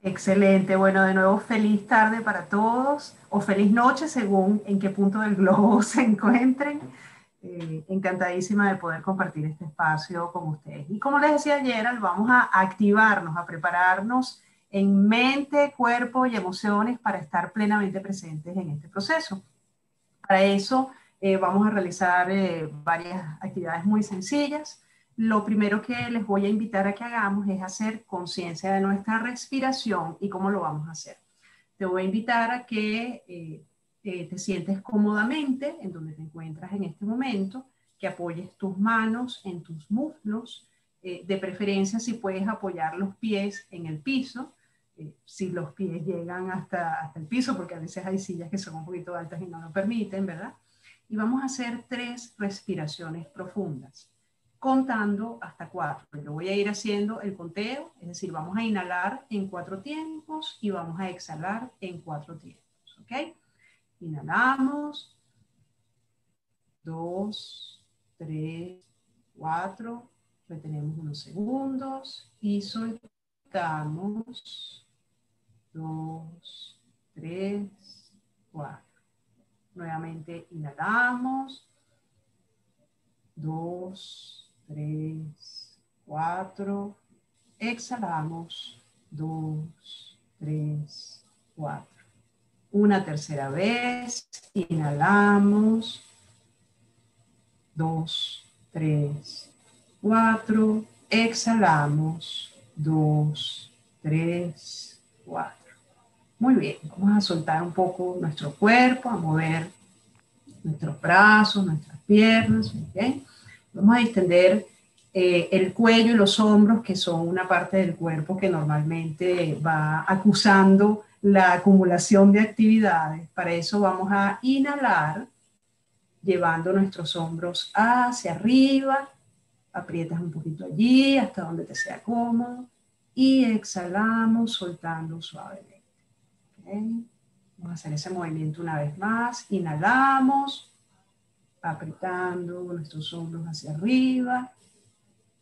Excelente. Bueno, de nuevo, feliz tarde para todos o feliz noche según en qué punto del globo se encuentren. Encantadísima de poder compartir este espacio con ustedes. Y como les decía ayer, vamos a activarnos, a prepararnos en mente, cuerpo y emociones para estar plenamente presentes en este proceso. Para eso vamos a realizar varias actividades muy sencillas. Lo primero que les voy a invitar a que hagamos es hacer conciencia de nuestra respiración y cómo lo vamos a hacer. Te voy a invitar a que te sientes cómodamente en donde te encuentras en este momento, que apoyes tus manos en tus muslos, de preferencia si puedes apoyar los pies en el piso, si los pies llegan hasta el piso, porque a veces hay sillas que son un poquito altas y no lo permiten, ¿verdad? Y vamos a hacer 3 respiraciones profundas, contando hasta 4. Yo voy a ir haciendo el conteo, es decir, vamos a inhalar en 4 tiempos y vamos a exhalar en 4 tiempos, ¿ok? Inhalamos, 2, 3, 4, retenemos unos segundos y soltamos, 2, 3, 4. Nuevamente inhalamos, 2, 3, 4. Exhalamos, 2, 3, 4. Una tercera vez, inhalamos, 2, 3, 4. Exhalamos, 2, 3, 4. Muy bien, vamos a soltar un poco nuestro cuerpo, a mover nuestros brazos, nuestras piernas, ¿ok? Vamos a extender el cuello y los hombros, que son una parte del cuerpo que normalmente va acusando la acumulación de actividades. Para eso vamos a inhalar, llevando nuestros hombros hacia arriba, aprietas un poquito allí, hasta donde te sea cómodo, y exhalamos, soltando suavemente. ¿Okay? Vamos a hacer ese movimiento una vez más. Inhalamos, apretando nuestros hombros hacia arriba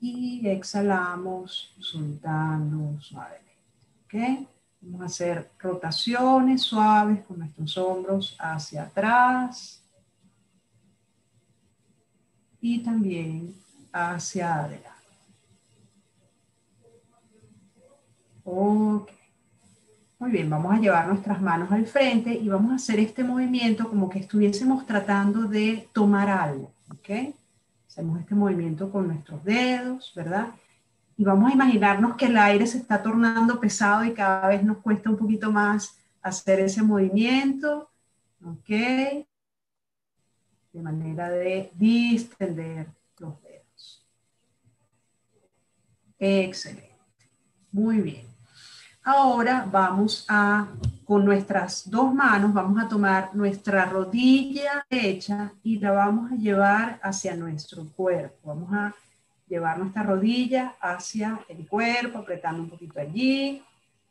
y exhalamos, soltando suavemente. ¿Okay? Vamos a hacer rotaciones suaves con nuestros hombros hacia atrás y también hacia adelante. Ok. Muy bien, vamos a llevar nuestras manos al frente y vamos a hacer este movimiento como que estuviésemos tratando de tomar algo, ¿ok? Hacemos este movimiento con nuestros dedos, ¿verdad? Y vamos a imaginarnos que el aire se está tornando pesado y cada vez nos cuesta un poquito más hacer ese movimiento, ¿ok? De manera de distender los dedos. Excelente. Muy bien. Ahora vamos a, con nuestras dos manos, vamos a tomar nuestra rodilla derecha y la vamos a llevar hacia nuestro cuerpo. Vamos a llevar nuestra rodilla hacia el cuerpo, apretando un poquito allí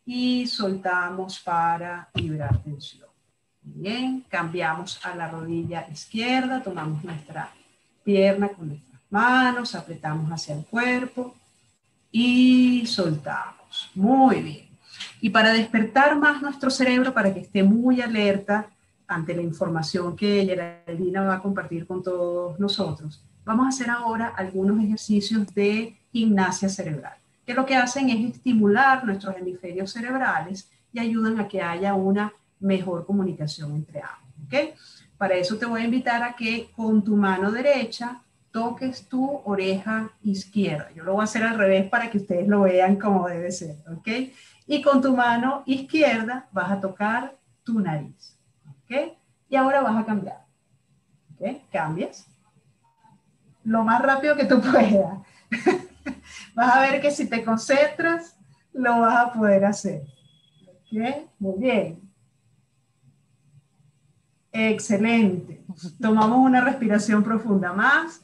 y soltamos para liberar tensión. Bien, cambiamos a la rodilla izquierda, tomamos nuestra pierna con nuestras manos, apretamos hacia el cuerpo y soltamos. Muy bien. Y para despertar más nuestro cerebro, para que esté muy alerta ante la información que Geraldina va a compartir con todos nosotros, vamos a hacer ahora algunos ejercicios de gimnasia cerebral, que lo que hacen es estimular nuestros hemisferios cerebrales y ayudan a que haya una mejor comunicación entre ambos. ¿Okay? Para eso te voy a invitar a que con tu mano derecha toques tu oreja izquierda. Yo lo voy a hacer al revés para que ustedes lo vean como debe ser, ¿ok? Y con tu mano izquierda vas a tocar tu nariz, ¿ok? Y ahora vas a cambiar, ¿ok? Cambias lo más rápido que tú puedas. Vas a ver que si te concentras, lo vas a poder hacer, ¿ok? Muy bien. Excelente. Tomamos una respiración profunda más.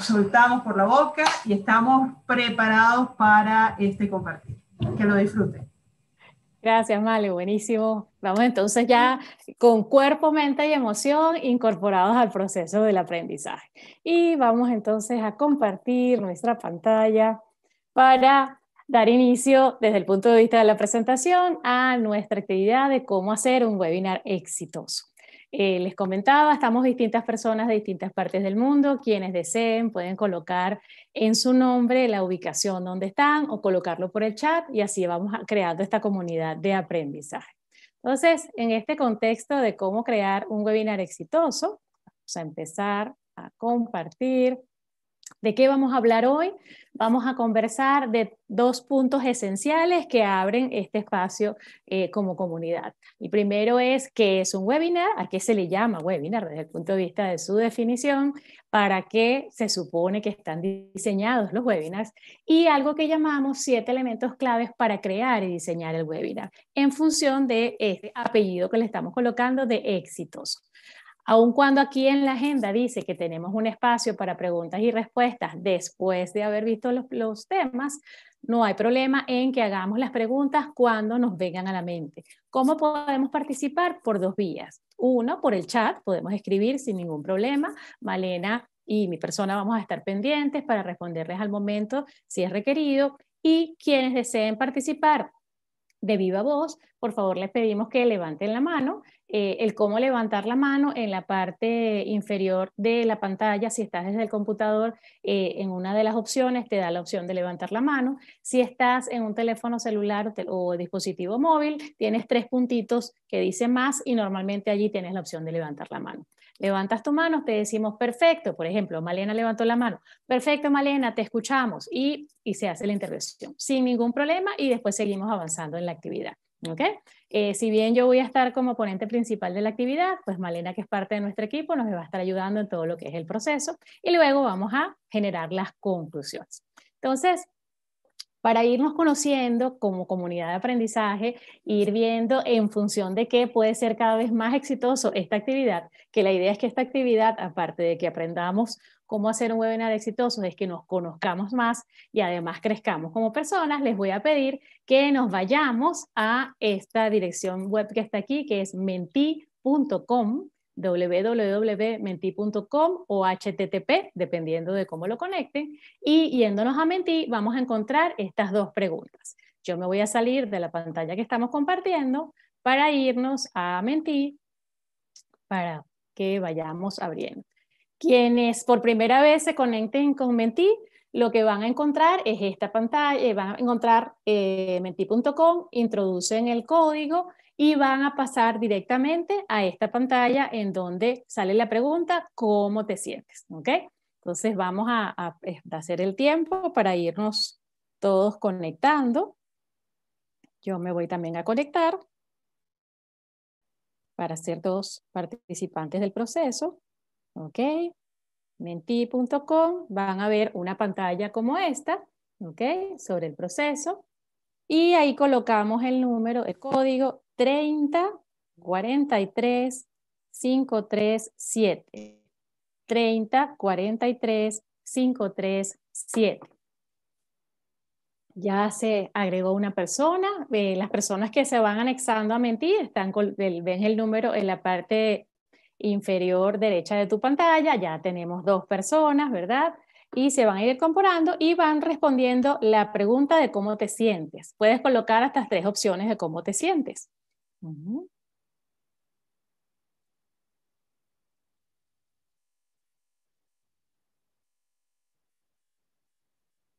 Soltamos por la boca y estamos preparados para este compartir. Que lo disfruten. Gracias, Male, buenísimo. Vamos entonces ya con cuerpo, mente y emoción incorporados al proceso del aprendizaje. Y vamos entonces a compartir nuestra pantalla para dar inicio desde el punto de vista de la presentación a nuestra actividad de cómo hacer un webinar exitoso. Les comentaba, estamos distintas personas de distintas partes del mundo. Quienes deseen pueden colocar en su nombre la ubicación donde están o colocarlo por el chat y así vamos creando esta comunidad de aprendizaje. Entonces, en este contexto de cómo crear un webinar exitoso, vamos a empezar a compartir. ¿De qué vamos a hablar hoy? Vamos a conversar de dos puntos esenciales que abren este espacio como comunidad. El primero es qué es un webinar, a qué se le llama webinar desde el punto de vista de su definición, para qué se supone que están diseñados los webinars y algo que llamamos 7 elementos claves para crear y diseñar el webinar en función de este apellido que le estamos colocando de exitoso. Aun cuando aquí en la agenda dice que tenemos un espacio para preguntas y respuestas después de haber visto los temas, no hay problema en que hagamos las preguntas cuando nos vengan a la mente. ¿Cómo podemos participar? Por dos vías. Uno, por el chat, podemos escribir sin ningún problema. Malena y mi persona vamos a estar pendientes para responderles al momento si es requerido. Y quienes deseen participar de viva voz, por favor les pedimos que levanten la mano. El cómo levantar la mano en la parte inferior de la pantalla, si estás desde el computador, en una de las opciones te da la opción de levantar la mano. Si estás en un teléfono celular o dispositivo móvil, tienes 3 puntitos que dicen más y normalmente allí tienes la opción de levantar la mano. Levantas tu mano, te decimos perfecto, por ejemplo, Malena levantó la mano, perfecto Malena, te escuchamos y se hace la intervención sin ningún problema y después seguimos avanzando en la actividad. ¿Okay? Si bien yo voy a estar como ponente principal de la actividad, pues Malena, que es parte de nuestro equipo, nos va a estar ayudando en todo lo que es el proceso y luego vamos a generar las conclusiones. Entonces, para irnos conociendo como comunidad de aprendizaje, ir viendo en función de qué puede ser cada vez más exitoso esta actividad, que la idea es que esta actividad, aparte de que aprendamos cómo hacer un webinar exitoso, es que nos conozcamos más y además crezcamos como personas. Les voy a pedir que nos vayamos a esta dirección web que está aquí, que es menti.com, www.menti.com o http, dependiendo de cómo lo conecten, y yéndonos a Menti vamos a encontrar estas dos preguntas. Yo me voy a salir de la pantalla que estamos compartiendo para irnos a Menti para que vayamos abriendo. Quienes por primera vez se conecten con Menti, lo que van a encontrar es esta pantalla, van a encontrar menti.com, introducen el código y van a pasar directamente a esta pantalla en donde sale la pregunta, ¿cómo te sientes? ¿Ok? Entonces vamos a hacer el tiempo para irnos todos conectando. Yo me voy también a conectar para ser dos participantes del proceso. ¿Ok? Menti.com, van a ver una pantalla como esta, ¿ok? Sobre el proceso. Y ahí colocamos el número, el código 3043537. 3043537. Ya se agregó una persona. Las personas que se van anexando a Menti ven el número en la parte inferior derecha de tu pantalla. Ya tenemos 2 personas, ¿verdad? Y se van a ir incorporando y van respondiendo la pregunta de cómo te sientes. Puedes colocar hasta 3 opciones de cómo te sientes.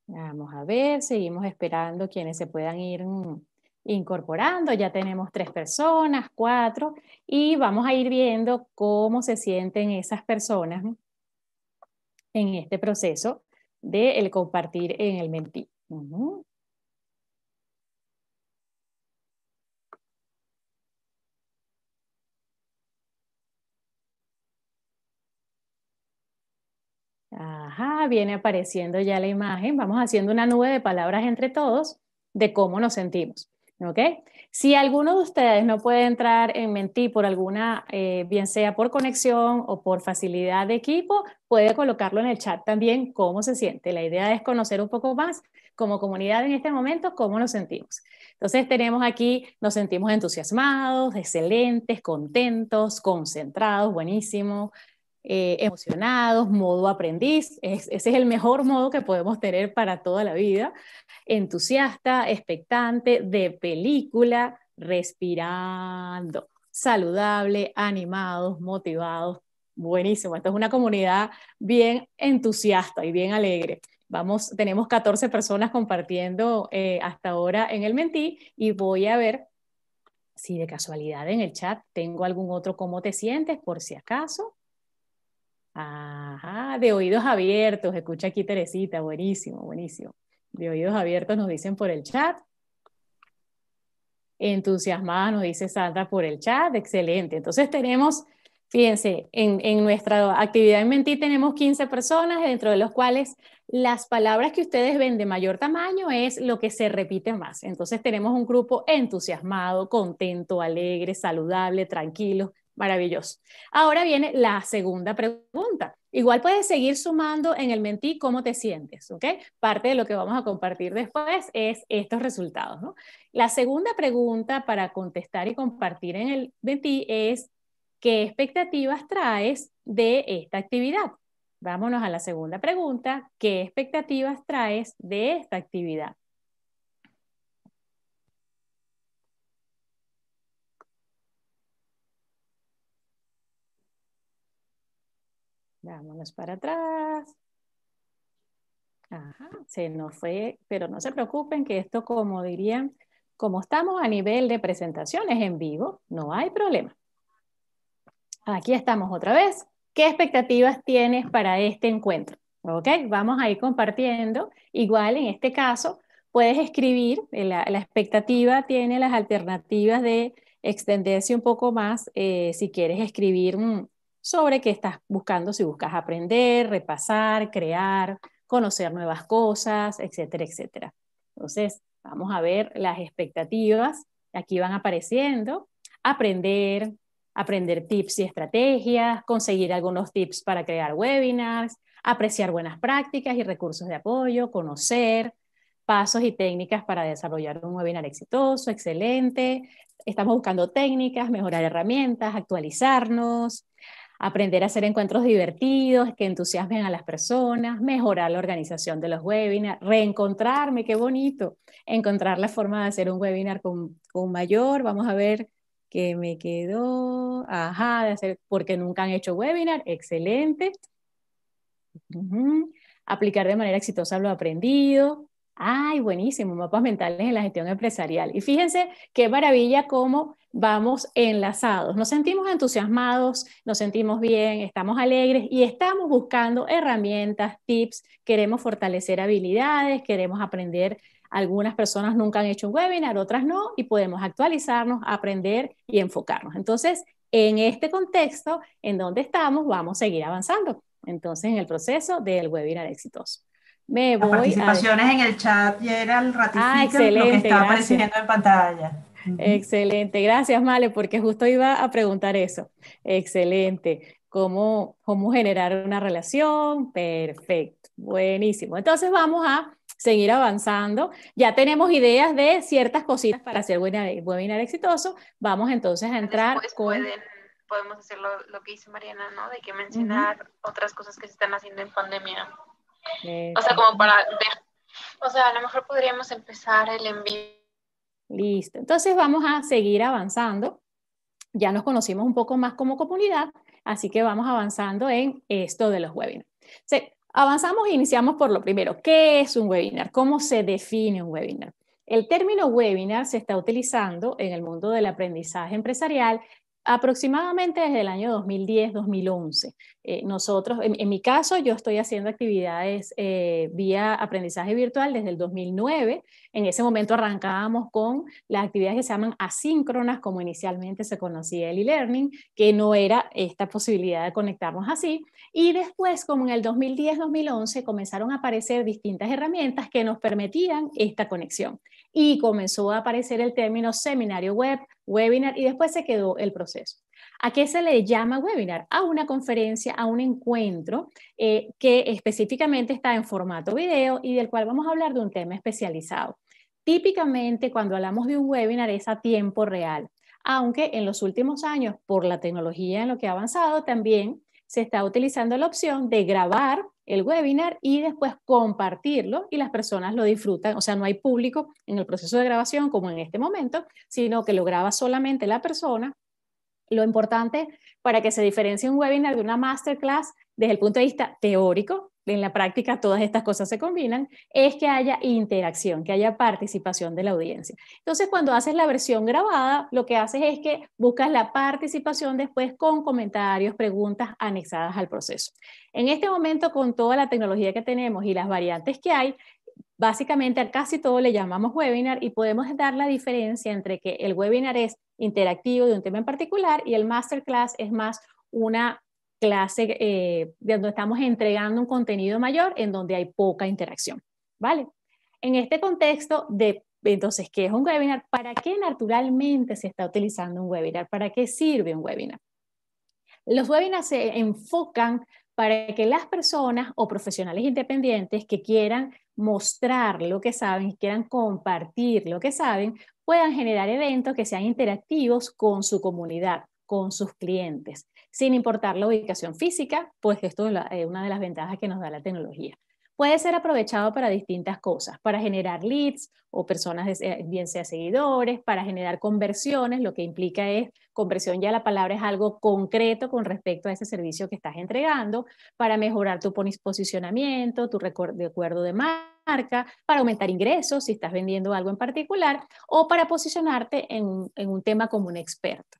Vamos a ver, seguimos esperando quienes se puedan ir incorporando. Ya tenemos 3 personas, 4, y vamos a ir viendo cómo se sienten esas personas en este proceso de el compartir en el Menti. Ajá, viene apareciendo ya la imagen. Vamos haciendo una nube de palabras entre todos de cómo nos sentimos. ¿Ok? Si alguno de ustedes no puede entrar en Menti por alguna, bien sea por conexión o por facilidad de equipo, puede colocarlo en el chat también cómo se siente. La idea es conocer un poco más como comunidad en este momento cómo nos sentimos. Entonces tenemos aquí, nos sentimos entusiasmados, excelentes, contentos, concentrados, buenísimo, emocionados, modo aprendiz. Ese es el mejor modo que podemos tener para toda la vida. Entusiasta, expectante, de película, respirando, saludable, animados, motivados. Buenísimo. Esta es una comunidad bien entusiasta y bien alegre. Tenemos 14 personas compartiendo hasta ahora en el Mentí y voy a ver si de casualidad en el chat tengo algún otro cómo te sientes, por si acaso. Ajá, de oídos abiertos, escucha aquí Teresita, buenísimo, buenísimo. De oídos abiertos nos dicen por el chat. Entusiasmada nos dice Sandra por el chat, excelente. Entonces tenemos, fíjense, en nuestra actividad en Mentí tenemos 15 personas, dentro de los cuales las palabras que ustedes ven de mayor tamaño es lo que se repite más. Entonces tenemos un grupo entusiasmado, contento, alegre, saludable, tranquilo, maravilloso. Ahora viene la segunda pregunta. Igual puedes seguir sumando en el Mentí cómo te sientes, ¿ok? Parte de lo que vamos a compartir después es estos resultados, ¿no? La segunda pregunta para contestar y compartir en el Mentí es ¿qué expectativas traes de esta actividad? Vámonos a la segunda pregunta. ¿Qué expectativas traes de esta actividad? Vámonos para atrás. Ajá, se nos fue, pero no se preocupen que esto, como dirían, como estamos a nivel de presentaciones en vivo, no hay problema. Aquí estamos otra vez. ¿Qué expectativas tienes para este encuentro? ¿Ok? Vamos a ir compartiendo. Igual en este caso, puedes escribir, la expectativa tiene las alternativas de extenderse un poco más si quieres escribir sobre qué estás buscando, si buscas aprender, repasar, crear, conocer nuevas cosas, etcétera, etcétera. Entonces, vamos a ver las expectativas. Aquí van apareciendo. Aprender tips y estrategias, conseguir algunos tips para crear webinars, apreciar buenas prácticas y recursos de apoyo, conocer pasos y técnicas para desarrollar un webinar exitoso, excelente. Estamos buscando técnicas, mejorar herramientas, actualizarnos, aprender a hacer encuentros divertidos que entusiasmen a las personas, mejorar la organización de los webinars, reencontrarme, qué bonito, encontrar la forma de hacer un webinar con mayor, vamos a ver que me quedó, ajá, de hacer, porque nunca han hecho webinar, excelente. Aplicar de manera exitosa lo aprendido. Ay, buenísimo, mapas mentales en la gestión empresarial. Y fíjense qué maravilla cómo vamos enlazados. Nos sentimos entusiasmados, nos sentimos bien, estamos alegres y estamos buscando herramientas, tips, queremos fortalecer habilidades, queremos aprender. Algunas personas nunca han hecho un webinar, otras no, y podemos actualizarnos, aprender y enfocarnos. Entonces, en este contexto en donde estamos, vamos a seguir avanzando. Entonces, en el proceso del webinar exitoso. Las participaciones en el chat, Gerald, ratifican lo que excelente, está gracias. apareciendo en pantalla. Excelente, gracias, Male, porque justo iba a preguntar eso. Excelente. ¿Cómo generar una relación? Perfecto, buenísimo. Entonces vamos a seguir avanzando. Ya tenemos ideas de ciertas cositas para hacer webinar exitoso. Vamos entonces a entrar Después podemos hacer lo que dice Mariana, ¿no? De que mencionar otras cosas que se están haciendo en pandemia. O sea, como para ver. O sea, a lo mejor podríamos empezar el envío. Listo. Entonces vamos a seguir avanzando. Ya nos conocimos un poco más como comunidad, así que vamos avanzando en esto de los webinars. Avanzamos e iniciamos por lo primero. ¿Qué es un webinar? ¿Cómo se define un webinar? El término webinar se está utilizando en el mundo del aprendizaje empresarial aproximadamente desde el año 2010-2011. Nosotros, en mi caso, yo estoy haciendo actividades vía aprendizaje virtual desde el 2009. En ese momento arrancábamos con las actividades que se llaman asíncronas, como inicialmente se conocía el e-learning, que no era esta posibilidad de conectarnos así. Y después, como en el 2010-2011, comenzaron a aparecer distintas herramientas que nos permitían esta conexión. Y comenzó a aparecer el término seminario web, webinar, y después se quedó el proceso. ¿A qué se le llama webinar? A una conferencia, a un encuentro que específicamente está en formato video y del cual vamos a hablar de un tema especializado. Típicamente, cuando hablamos de un webinar es a tiempo real, aunque en los últimos años, por la tecnología en lo que ha avanzado, también se está utilizando la opción de grabar el webinar y después compartirlo y las personas lo disfrutan. O sea, no hay público en el proceso de grabación como en este momento, sino que lo graba solamente la persona. Lo importante para que se diferencie un webinar de una masterclass desde el punto de vista teórico, en la práctica todas estas cosas se combinan, es que haya interacción, que haya participación de la audiencia. Entonces, cuando haces la versión grabada, lo que haces es que buscas la participación después con comentarios, preguntas anexadas al proceso. En este momento, con toda la tecnología que tenemos y las variantes que hay, básicamente a casi todo le llamamos webinar y podemos dar la diferencia entre que el webinar es interactivo de un tema en particular y el masterclass es más una clase de donde estamos entregando un contenido mayor en donde hay poca interacción, ¿vale? En este contexto de, entonces, ¿qué es un webinar? ¿Para qué naturalmente se está utilizando un webinar? ¿Para qué sirve un webinar? Los webinars se enfocan para que las personas o profesionales independientes que quieran mostrar lo que saben, quieran compartir lo que saben, puedan generar eventos que sean interactivos con su comunidad, con sus clientes, sin importar la ubicación física, pues esto es una de las ventajas que nos da la tecnología. Puede ser aprovechado para distintas cosas, para generar leads o personas, bien sea seguidores, para generar conversiones, lo que implica es conversión, ya la palabra es algo concreto con respecto a ese servicio que estás entregando, para mejorar tu posicionamiento, tu recuerdo de marca, para aumentar ingresos si estás vendiendo algo en particular o para posicionarte en un tema como un experto.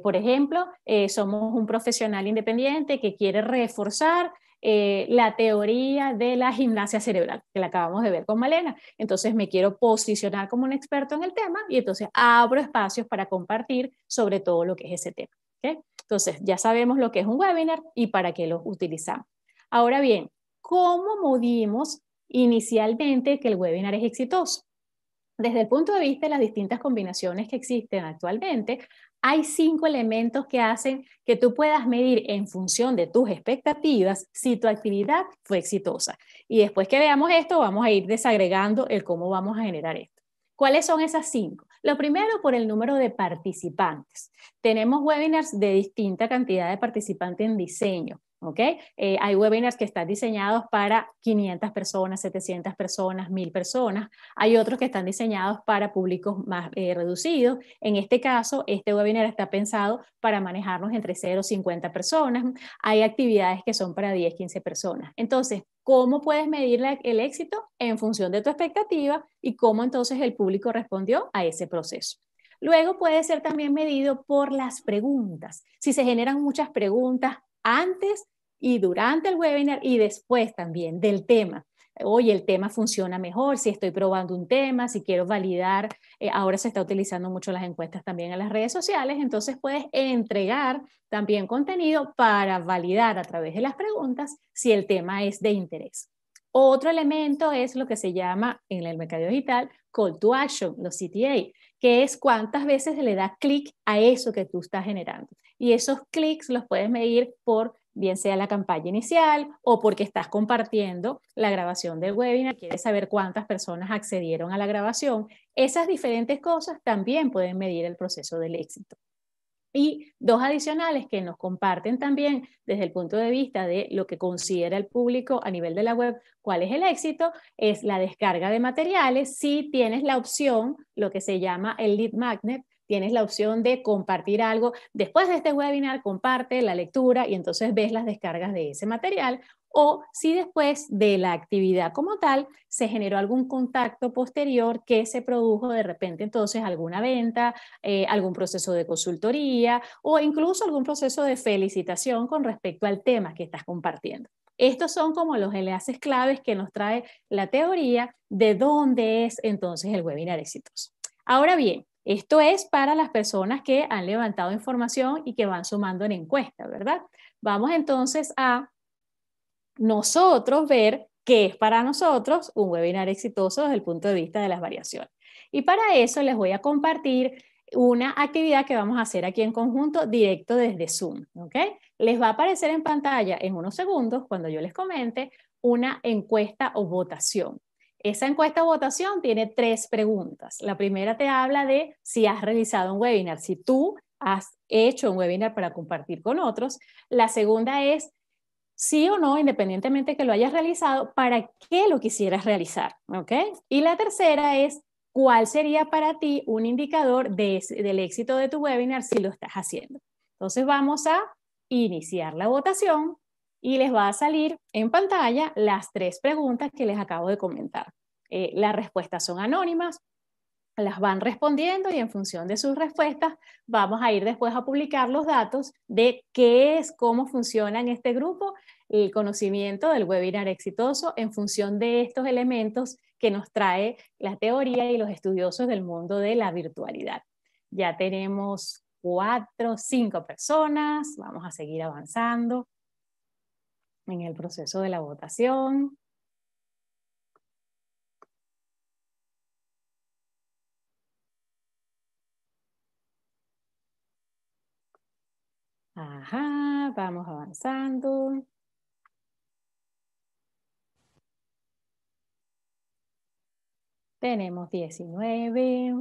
Por ejemplo, somos un profesional independiente que quiere reforzar la teoría de la gimnasia cerebral, que la acabamos de ver con Malena. Entonces me quiero posicionar como un experto en el tema y entonces abro espacios para compartir sobre todo lo que es ese tema. ¿Okay? Entonces ya sabemos lo que es un webinar y para qué lo utilizamos. Ahora bien, ¿cómo medimos inicialmente que el webinar es exitoso? Desde el punto de vista de las distintas combinaciones que existen actualmente, hay 5 elementos que hacen que tú puedas medir en función de tus expectativas si tu actividad fue exitosa. Y después que veamos esto, vamos a ir desagregando el cómo vamos a generar esto. ¿Cuáles son esas 5? Lo primero, por el número de participantes. Tenemos webinars de distinta cantidad de participantes en diseño. ¿Okay? Hay webinars que están diseñados para 500 personas, 700 personas, 1000 personas. Hay otros que están diseñados para públicos más reducidos. En este caso, este webinar está pensado para manejarnos entre 0 y 50 personas. Hay actividades que son para 10, 15 personas. Entonces, ¿cómo puedes medir el éxito? En función de tu expectativa y cómo entonces el público respondió a ese proceso. Luego puede ser también medido por las preguntas. Si se generan muchas preguntas antes y durante el webinar y después también del tema. Oye, el tema funciona mejor, si estoy probando un tema, si quiero validar, ahora se está utilizando mucho las encuestas también en las redes sociales, entonces puedes entregar también contenido para validar a través de las preguntas si el tema es de interés. Otro elemento es lo que se llama en el mercado digital Call to Action, los CTA, que es cuántas veces se le da clic a eso que tú estás generando. Y esos clics los puedes medir por bien sea la campaña inicial o porque estás compartiendo la grabación del webinar, quieres saber cuántas personas accedieron a la grabación. Esas diferentes cosas también pueden medir el proceso del éxito. Y 2 adicionales que nos comparten también desde el punto de vista de lo que considera el público a nivel de la web, cuál es el éxito, es la descarga de materiales. Si tienes la opción, lo que se llama el lead magnet, tienes la opción de compartir algo. Después de este webinar, comparte la lectura y entonces ves las descargas de ese material. O si después de la actividad como tal se generó algún contacto posterior que se produjo de repente entonces alguna venta, algún proceso de consultoría o incluso algún proceso de felicitación con respecto al tema que estás compartiendo. Estos son como los enlaces claves que nos trae la teoría de dónde es entonces el webinar exitoso. Ahora bien, esto es para las personas que han levantado información y que van sumando en encuesta, ¿verdad? Vamos entonces a nosotros ver qué es para nosotros un webinar exitoso desde el punto de vista de las variaciones. Y para eso les voy a compartir una actividad que vamos a hacer aquí en conjunto directo desde Zoom, ¿ok? Les va a aparecer en pantalla en unos segundos, cuando yo les comente, una encuesta o votación. Esa encuesta o votación tiene 3 preguntas. La primera te habla de si has realizado un webinar, si tú has hecho un webinar para compartir con otros. La segunda es, sí o no, independientemente que lo hayas realizado, ¿para qué lo quisieras realizar? ¿Ok? Y la tercera es, ¿cuál sería para ti un indicador del éxito de tu webinar si lo estás haciendo? Entonces vamos a iniciar la votación y les va a salir en pantalla las 3 preguntas que les acabo de comentar. Las respuestas son anónimas, las van respondiendo y en función de sus respuestas vamos a ir después a publicar los datos de qué es, cómo funciona en este grupo el conocimiento del webinar exitoso en función de estos elementos que nos trae la teoría y los estudiosos del mundo de la virtualidad. Ya tenemos 4, 5 personas, vamos a seguir avanzando en el proceso de la votación. Ajá, vamos avanzando. Tenemos 19.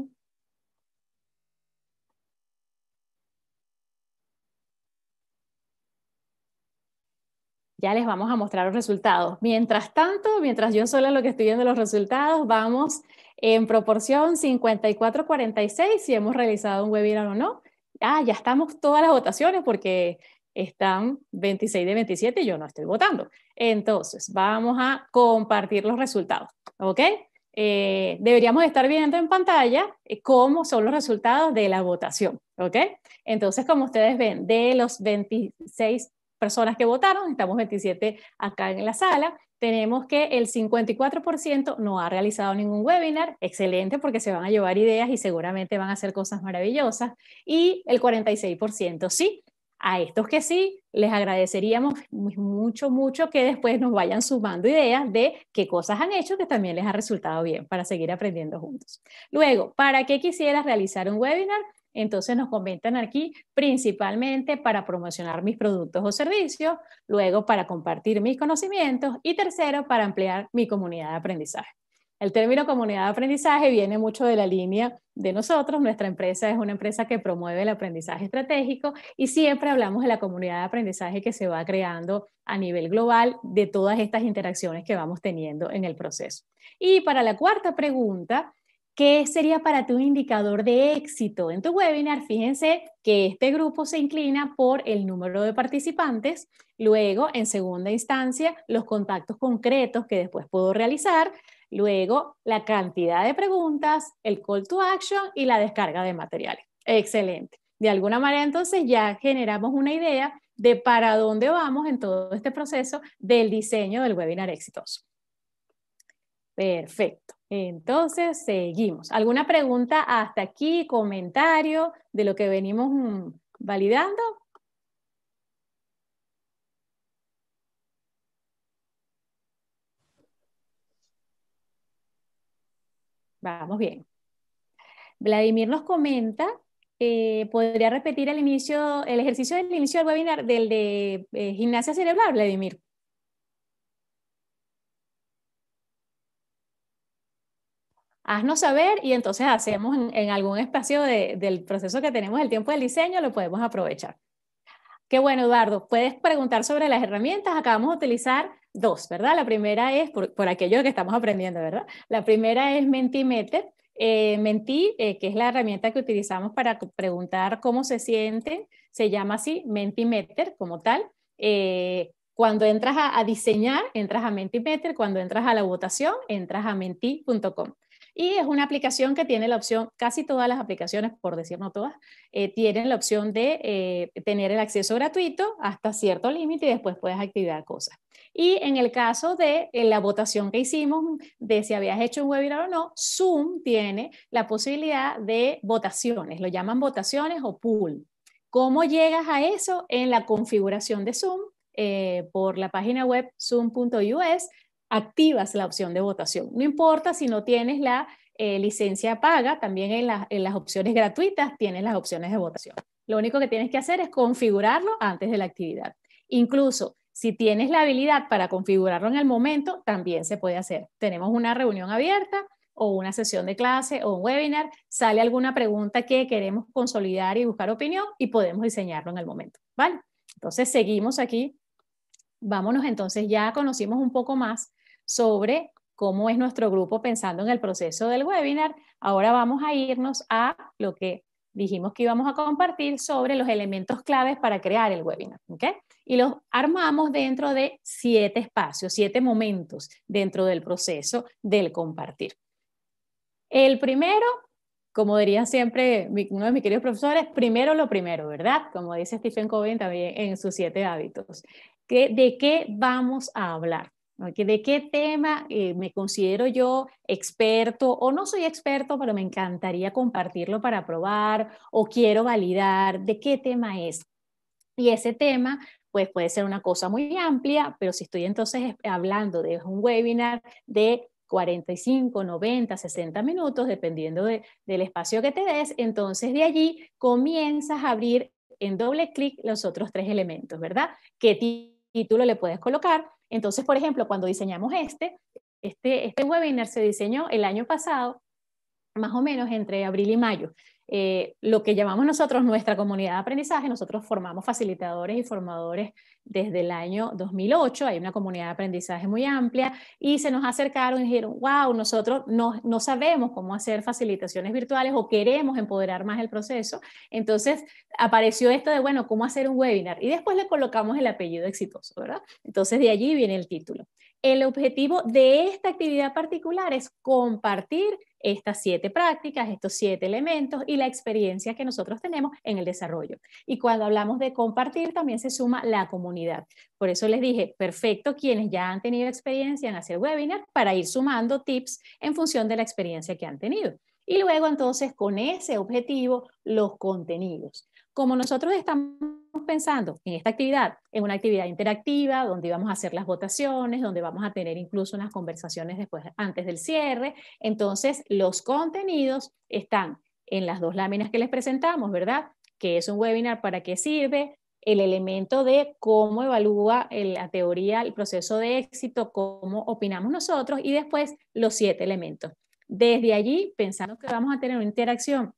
Ya les vamos a mostrar los resultados. Mientras tanto, mientras yo sola lo que estoy viendo los resultados, vamos en proporción 54-46 si hemos realizado un webinar o no. Ya estamos todas las votaciones porque están 26 de 27 y yo no estoy votando. Entonces, vamos a compartir los resultados, ¿ok? Deberíamos estar viendo en pantalla cómo son los resultados de la votación, ¿ok? Entonces, como ustedes ven, de los 26 personas que votaron, estamos 27 acá en la sala, tenemos que el 54% no ha realizado ningún webinar, excelente porque se van a llevar ideas y seguramente van a hacer cosas maravillosas, y el 46% sí. A estos que sí, les agradeceríamos mucho, mucho que después nos vayan sumando ideas de qué cosas han hecho que también les ha resultado bien para seguir aprendiendo juntos. Luego, ¿para qué quisieras realizar un webinar? Entonces nos comentan aquí principalmente para promocionar mis productos o servicios, luego para compartir mis conocimientos y tercero para ampliar mi comunidad de aprendizaje. El término comunidad de aprendizaje viene mucho de la línea de nosotros. Nuestra empresa es una empresa que promueve el aprendizaje estratégico y siempre hablamos de la comunidad de aprendizaje que se va creando a nivel global de todas estas interacciones que vamos teniendo en el proceso. Y para la cuarta pregunta, ¿qué sería para ti un indicador de éxito en tu webinar? Fíjense que este grupo se inclina por el número de participantes, luego, en segunda instancia, los contactos concretos que después puedo realizar, luego la cantidad de preguntas, el call to action y la descarga de materiales. Excelente. De alguna manera, entonces, ya generamos una idea de para dónde vamos en todo este proceso del diseño del webinar exitoso. Perfecto. Entonces, seguimos. ¿Alguna pregunta hasta aquí, comentario de lo que venimos validando? Vamos bien. Vladimir nos comenta, ¿podría repetir el ejercicio del inicio del webinar del de gimnasia cerebral, Vladimir? Haznos saber y entonces hacemos en algún espacio del proceso que tenemos, el tiempo del diseño, lo podemos aprovechar. Qué bueno, Eduardo. Puedes preguntar sobre las herramientas. Acá vamos a utilizar 2, ¿verdad? La primera es, por aquello que estamos aprendiendo, ¿verdad? La primera es Mentimeter. Menti, que es la herramienta que utilizamos para preguntar cómo se sienten, se llama así, Mentimeter como tal. Cuando entras a diseñar, entras a Mentimeter. Cuando entras a la votación, entras a menti.com. Y es una aplicación que tiene la opción, casi todas las aplicaciones, por decir no todas, tienen la opción de tener el acceso gratuito hasta cierto límite y después puedes activar cosas. Y en el caso de la votación que hicimos de si habías hecho un webinar o no, Zoom tiene la posibilidad de votaciones, lo llaman votaciones o pool. ¿Cómo llegas a eso? En la configuración de Zoom, por la página web zoom.us, activas la opción de votación. No importa si no tienes la licencia paga, también en las opciones gratuitas tienes las opciones de votación. Lo único que tienes que hacer es configurarlo antes de la actividad. Incluso si tienes la habilidad para configurarlo en el momento, también se puede hacer. Tenemos una reunión abierta, o una sesión de clase o un webinar, sale alguna pregunta que queremos consolidar y buscar opinión y podemos diseñarlo en el momento, ¿vale? Entonces seguimos aquí. Vámonos entonces, ya conocimos un poco más sobre cómo es nuestro grupo pensando en el proceso del webinar. Ahora vamos a irnos a lo que dijimos que íbamos a compartir sobre los elementos claves para crear el webinar, ¿ok? Y los armamos dentro de 7 espacios, 7 momentos dentro del proceso del compartir. El primero, como dirían siempre uno de mis queridos profesores, primero lo primero, ¿verdad? Como dice Stephen Covey también en sus 7 hábitos. ¿De qué vamos a hablar? ¿De qué tema me considero yo experto o no soy experto, pero me encantaría compartirlo para probar o quiero validar? ¿De qué tema es? Y ese tema pues puede ser una cosa muy amplia, pero si estoy entonces hablando de un webinar de 45, 90, 60 minutos, dependiendo del espacio que te des, entonces de allí comienzas a abrir en doble clic los otros 3 elementos, ¿verdad? ¿Qué título le puedes colocar? Entonces, por ejemplo, cuando diseñamos este webinar se diseñó el año pasado, más o menos entre abril y mayo. Lo que llamamos nosotros nuestra comunidad de aprendizaje, nosotros formamos facilitadores y formadores desde el año 2008, hay una comunidad de aprendizaje muy amplia y se nos acercaron y dijeron, wow, nosotros no sabemos cómo hacer facilitaciones virtuales o queremos empoderar más el proceso. Entonces apareció esto de, bueno, ¿cómo hacer un webinar? Y después le colocamos el apellido exitoso, ¿verdad? Entonces de allí viene el título. El objetivo de esta actividad particular es compartir estas 7 prácticas, estos 7 elementos y la experiencia que nosotros tenemos en el desarrollo. Y cuando hablamos de compartir, también se suma la comunidad. Por eso les dije, perfecto, quienes ya han tenido experiencia en hacer webinar para ir sumando tips en función de la experiencia que han tenido. Y luego entonces con ese objetivo, los contenidos. Como nosotros estamos pensando en esta actividad, en una actividad interactiva, donde vamos a hacer las votaciones, donde vamos a tener incluso unas conversaciones después, antes del cierre, entonces los contenidos están en las 2 láminas que les presentamos, ¿verdad? ¿Qué es un webinar? ¿Para qué sirve? El elemento de cómo evalúa la teoría, el proceso de éxito, cómo opinamos nosotros y después los 7 elementos. Desde allí, pensando que vamos a tener una interacción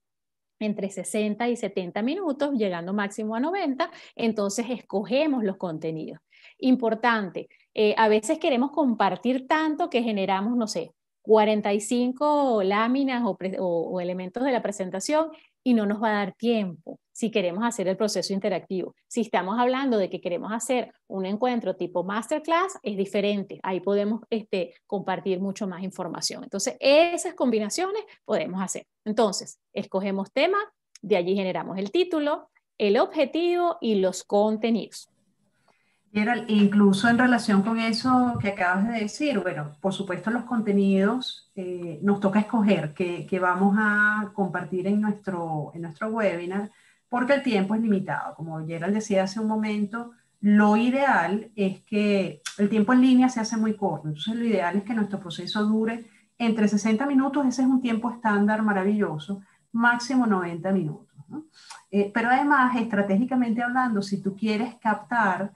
entre 60 y 70 minutos, llegando máximo a 90, entonces escogemos los contenidos. Importante, a veces queremos compartir tanto que generamos, no sé, 45 láminas o elementos de la presentación y no nos va a dar tiempo si queremos hacer el proceso interactivo. Si estamos hablando de que queremos hacer un encuentro tipo masterclass, es diferente. Ahí podemos compartir mucho más información. Entonces, esas combinaciones podemos hacer. Entonces, escogemos tema, de allí generamos el título, el objetivo y los contenidos. Gerald, incluso en relación con eso que acabas de decir, bueno, por supuesto los contenidos nos toca escoger que vamos a compartir en nuestro webinar porque el tiempo es limitado. Como Gerald decía hace un momento, lo ideal es que el tiempo en línea se hace muy corto. Entonces lo ideal es que nuestro proceso dure entre 60 minutos, ese es un tiempo estándar maravilloso, máximo 90 minutos, ¿no? Pero además, estratégicamente hablando, si tú quieres captar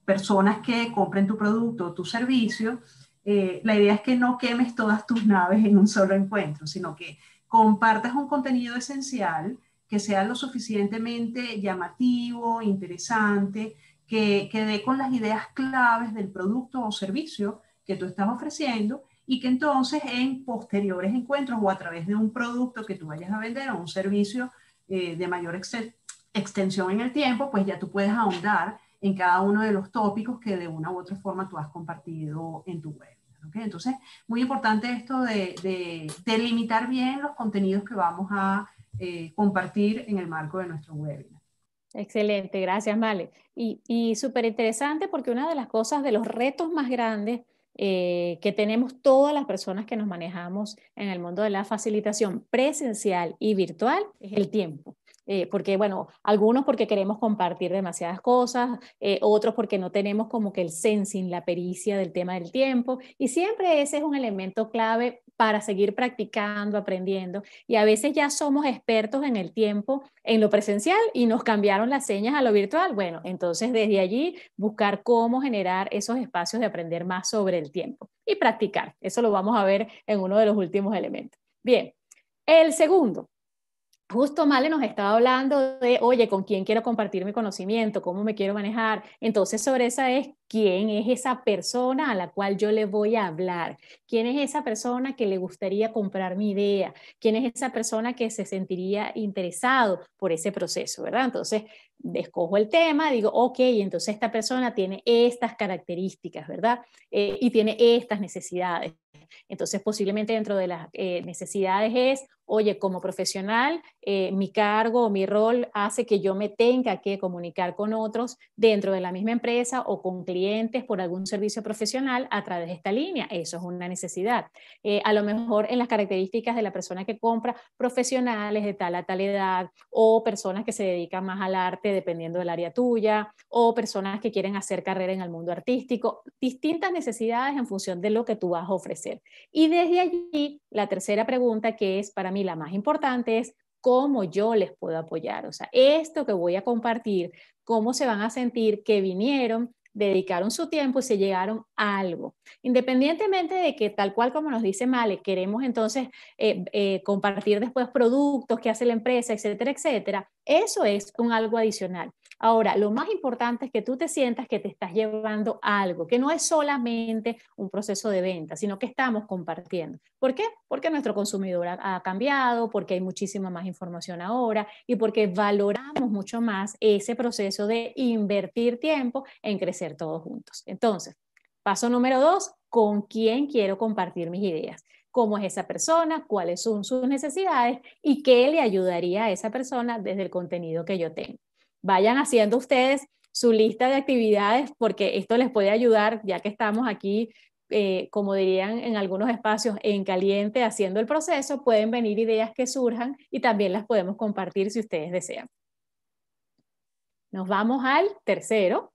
personas que compren tu producto o tu servicio, la idea es que no quemes todas tus naves en un solo encuentro, sino que compartas un contenido esencial que sea lo suficientemente llamativo, interesante, que dé con las ideas claves del producto o servicio que tú estás ofreciendo y que entonces en posteriores encuentros o a través de un producto que tú vayas a vender o un servicio de mayor extensión en el tiempo, pues ya tú puedes ahondar en cada uno de los tópicos que de una u otra forma tú has compartido en tu web. ¿Okay? Entonces, muy importante esto de delimitar bien los contenidos que vamos a compartir en el marco de nuestro webinar. Excelente, gracias, Male. Y súper interesante porque una de las cosas, de los retos más grandes que tenemos todas las personas que nos manejamos en el mundo de la facilitación presencial y virtual es el tiempo. Porque, bueno, algunos porque queremos compartir demasiadas cosas, otros porque no tenemos como que el sensing, la pericia del tema del tiempo, y siempre ese es un elemento clave para seguir practicando, aprendiendo, y a veces ya somos expertos en el tiempo, en lo presencial, y nos cambiaron las señas a lo virtual. Bueno, entonces desde allí buscar cómo generar esos espacios de aprender más sobre el tiempo y practicar. Eso lo vamos a ver en uno de los últimos elementos. Bien, el segundo. Justo Male nos estaba hablando de, oye, ¿con quién quiero compartir mi conocimiento? ¿Cómo me quiero manejar? Entonces, sobre esa es, ¿quién es esa persona a la cual yo le voy a hablar? ¿Quién es esa persona que le gustaría comprar mi idea? ¿Quién es esa persona que se sentiría interesado por ese proceso, verdad? Entonces, escojo el tema, digo, ok, entonces esta persona tiene estas características, ¿verdad? Y tiene estas necesidades. Entonces, posiblemente dentro de las necesidades es, oye, como profesional, mi cargo o mi rol hace que yo me tenga que comunicar con otros dentro de la misma empresa o con clientes por algún servicio profesional a través de esta línea. Eso es una necesidad. A lo mejor en las características de la persona que compra, profesionales de tal a tal edad, o personas que se dedican más al arte dependiendo del área tuya, o personas que quieren hacer carrera en el mundo artístico, distintas necesidades en función de lo que tú vas a ofrecer. Y desde allí, la tercera pregunta, que es para mí la más importante, es cómo yo les puedo apoyar. O sea, esto que voy a compartir, cómo se van a sentir que vinieron, dedicaron su tiempo y se llegaron a algo. Independientemente de que, tal cual como nos dice Male, queremos entonces compartir después productos que hace la empresa, etcétera, etcétera, eso es un algo adicional. Ahora, lo más importante es que tú te sientas que te estás llevando algo, que no es solamente un proceso de venta, sino que estamos compartiendo. ¿Por qué? Porque nuestro consumidor ha cambiado, porque hay muchísima más información ahora y porque valoramos mucho más ese proceso de invertir tiempo en crecer todos juntos. Entonces, paso número 2, ¿con quién quiero compartir mis ideas? ¿Cómo es esa persona? ¿Cuáles son sus necesidades? ¿Y qué le ayudaría a esa persona desde el contenido que yo tengo? Vayan haciendo ustedes su lista de actividades porque esto les puede ayudar, ya que estamos aquí, como dirían en algunos espacios, en caliente haciendo el proceso, pueden venir ideas que surjan y también las podemos compartir si ustedes desean. Nos vamos al tercero.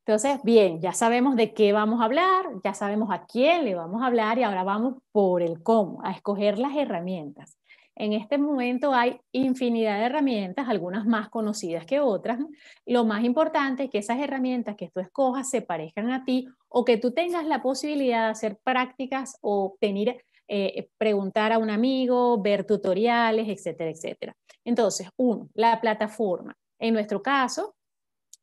Entonces, bien, ya sabemos de qué vamos a hablar, ya sabemos a quién le vamos a hablar y ahora vamos por el cómo, a escoger las herramientas. En este momento hay infinidad de herramientas, algunas más conocidas que otras. Lo más importante es que esas herramientas que tú escojas se parezcan a ti o que tú tengas la posibilidad de hacer prácticas o preguntar a un amigo, ver tutoriales, etcétera, etcétera. Entonces, la plataforma. En nuestro caso,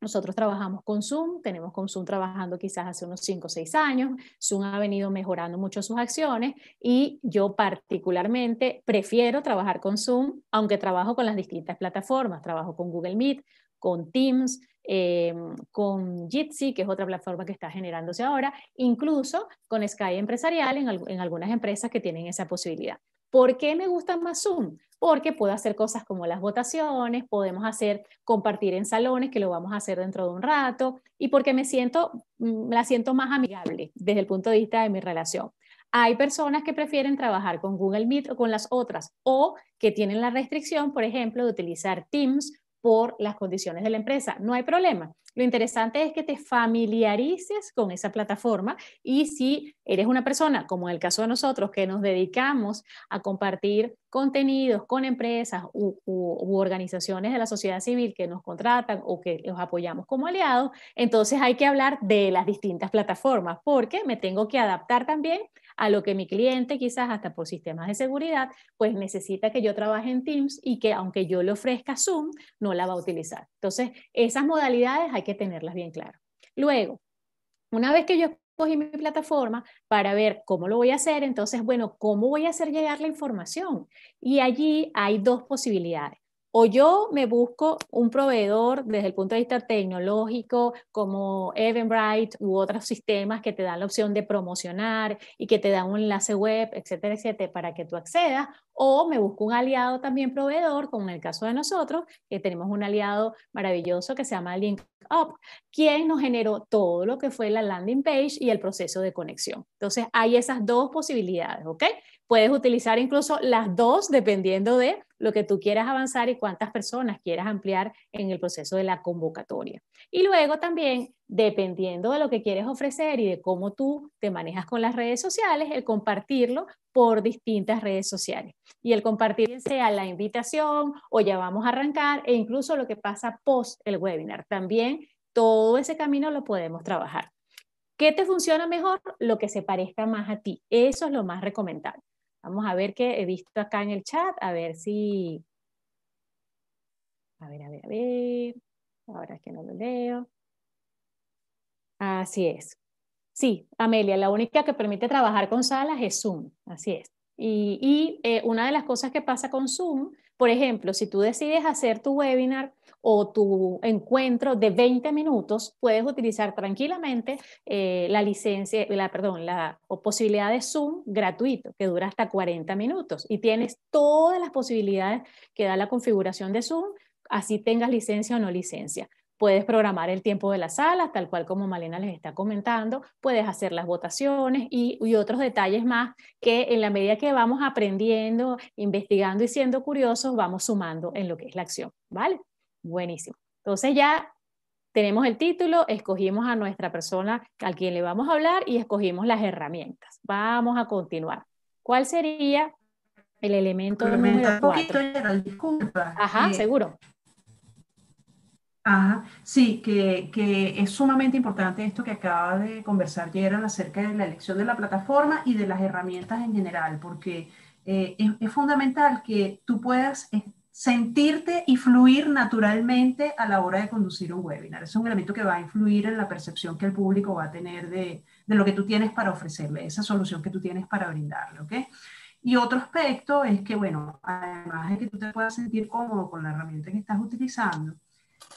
nosotros trabajamos con Zoom, tenemos con Zoom trabajando quizás hace unos 5 o 6 años. Zoom ha venido mejorando mucho sus acciones y yo particularmente prefiero trabajar con Zoom, aunque trabajo con las distintas plataformas. Trabajo con Google Meet, con Teams, con Jitsi, que es otra plataforma que está generándose ahora, incluso con Sky Empresarial en algunas empresas que tienen esa posibilidad. ¿Por qué me gusta más Zoom? Porque puedo hacer cosas como las votaciones, podemos compartir en salones, que lo vamos a hacer dentro de un rato, y porque la siento más amigable desde el punto de vista de mi relación. Hay personas que prefieren trabajar con Google Meet o con las otras, o que tienen la restricción, por ejemplo, de utilizar Teams por las condiciones de la empresa. No hay problema. Lo interesante es que te familiarices con esa plataforma y si eres una persona, como en el caso de nosotros, que nos dedicamos a compartir contenidos con empresas u organizaciones de la sociedad civil que nos contratan o que los apoyamos como aliados, entonces hay que hablar de las distintas plataformas porque me tengo que adaptar también a lo que mi cliente, quizás hasta por sistemas de seguridad, pues necesita que yo trabaje en Teams y que aunque yo le ofrezca Zoom, no la va a utilizar. Entonces, esas modalidades hay que tenerlas bien claras. Luego, una vez que yo escogí mi plataforma para ver cómo lo voy a hacer, entonces, bueno, ¿cómo voy a hacer llegar la información? Y allí hay dos posibilidades. O yo me busco un proveedor desde el punto de vista tecnológico como Eventbrite u otros sistemas que te dan la opción de promocionar y que te dan un enlace web, etcétera, etcétera, para que tú accedas. O me busco un aliado también proveedor, como en el caso de nosotros, que tenemos un aliado maravilloso que se llama LinkUp, quien nos generó todo lo que fue la landing page y el proceso de conexión. Entonces, hay esas dos posibilidades, ¿ok? Puedes utilizar incluso las dos dependiendo de lo que tú quieras avanzar y cuántas personas quieras ampliar en el proceso de la convocatoria. Y luego también, dependiendo de lo que quieres ofrecer y de cómo tú te manejas con las redes sociales, el compartirlo por distintas redes sociales. Y el compartir sea la invitación o ya vamos a arrancar e incluso lo que pasa post el webinar. También todo ese camino lo podemos trabajar. ¿Qué te funciona mejor? Lo que se parezca más a ti. Eso es lo más recomendable. Vamos a ver qué he visto acá en el chat, a ver si... A ver. Ahora es que no lo leo. Así es. Sí, Amelia, la única que permite trabajar con salas es Zoom, así es. Una de las cosas que pasa con Zoom, por ejemplo, si tú decides hacer tu webinar o tu encuentro de 20 minutos, puedes utilizar tranquilamente la licencia, la posibilidad de Zoom gratuito, que dura hasta 40 minutos. Y tienes todas las posibilidades que da la configuración de Zoom, así tengas licencia o no licencia. Puedes programar el tiempo de la sala, tal cual como Malena les está comentando. Puedes hacer las votaciones y otros detalles más que en la medida que vamos aprendiendo, investigando y siendo curiosos, vamos sumando en lo que es la acción, ¿vale? Buenísimo. Entonces ya tenemos el título, escogimos a nuestra persona a quien le vamos a hablar y escogimos las herramientas. Vamos a continuar. ¿Cuál sería el elemento número 4? Disculpa. Ajá, seguro. Ajá, sí, que es sumamente importante esto que acaba de conversar Gerald acerca de la elección de la plataforma y de las herramientas en general, porque es fundamental que tú puedas sentirte y fluir naturalmente a la hora de conducir un webinar. Es un elemento que va a influir en la percepción que el público va a tener de lo que tú tienes para ofrecerle, esa solución que tú tienes para brindarle, ¿ok? Y otro aspecto es que, bueno, además de que tú te puedas sentir cómodo con la herramienta que estás utilizando,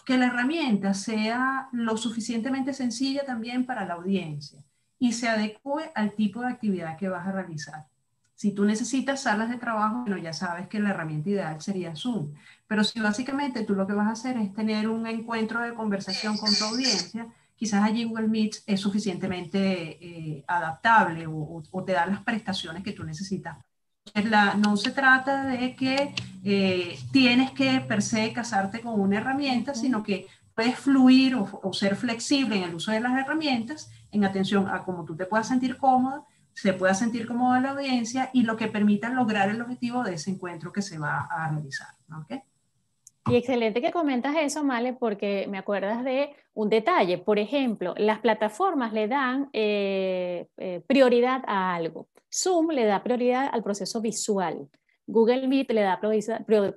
que la herramienta sea lo suficientemente sencilla también para la audiencia y se adecue al tipo de actividad que vas a realizar. Si tú necesitas salas de trabajo, bueno, ya sabes que la herramienta ideal sería Zoom. Pero si básicamente tú lo que vas a hacer es tener un encuentro de conversación con tu audiencia, quizás allí Google Meet es suficientemente adaptable o te da las prestaciones que tú necesitas. No se trata de que tienes que per se casarte con una herramienta, sino que puedes fluir o ser flexible en el uso de las herramientas en atención a cómo tú te puedas sentir cómoda, se pueda sentir cómoda la audiencia y lo que permita lograr el objetivo de ese encuentro que se va a realizar. ¿Okay? Y excelente que comentas eso, Male, porque me acuerdas de un detalle. Por ejemplo, las plataformas le dan prioridad a algo. Zoom le da prioridad al proceso visual. Google Meet le da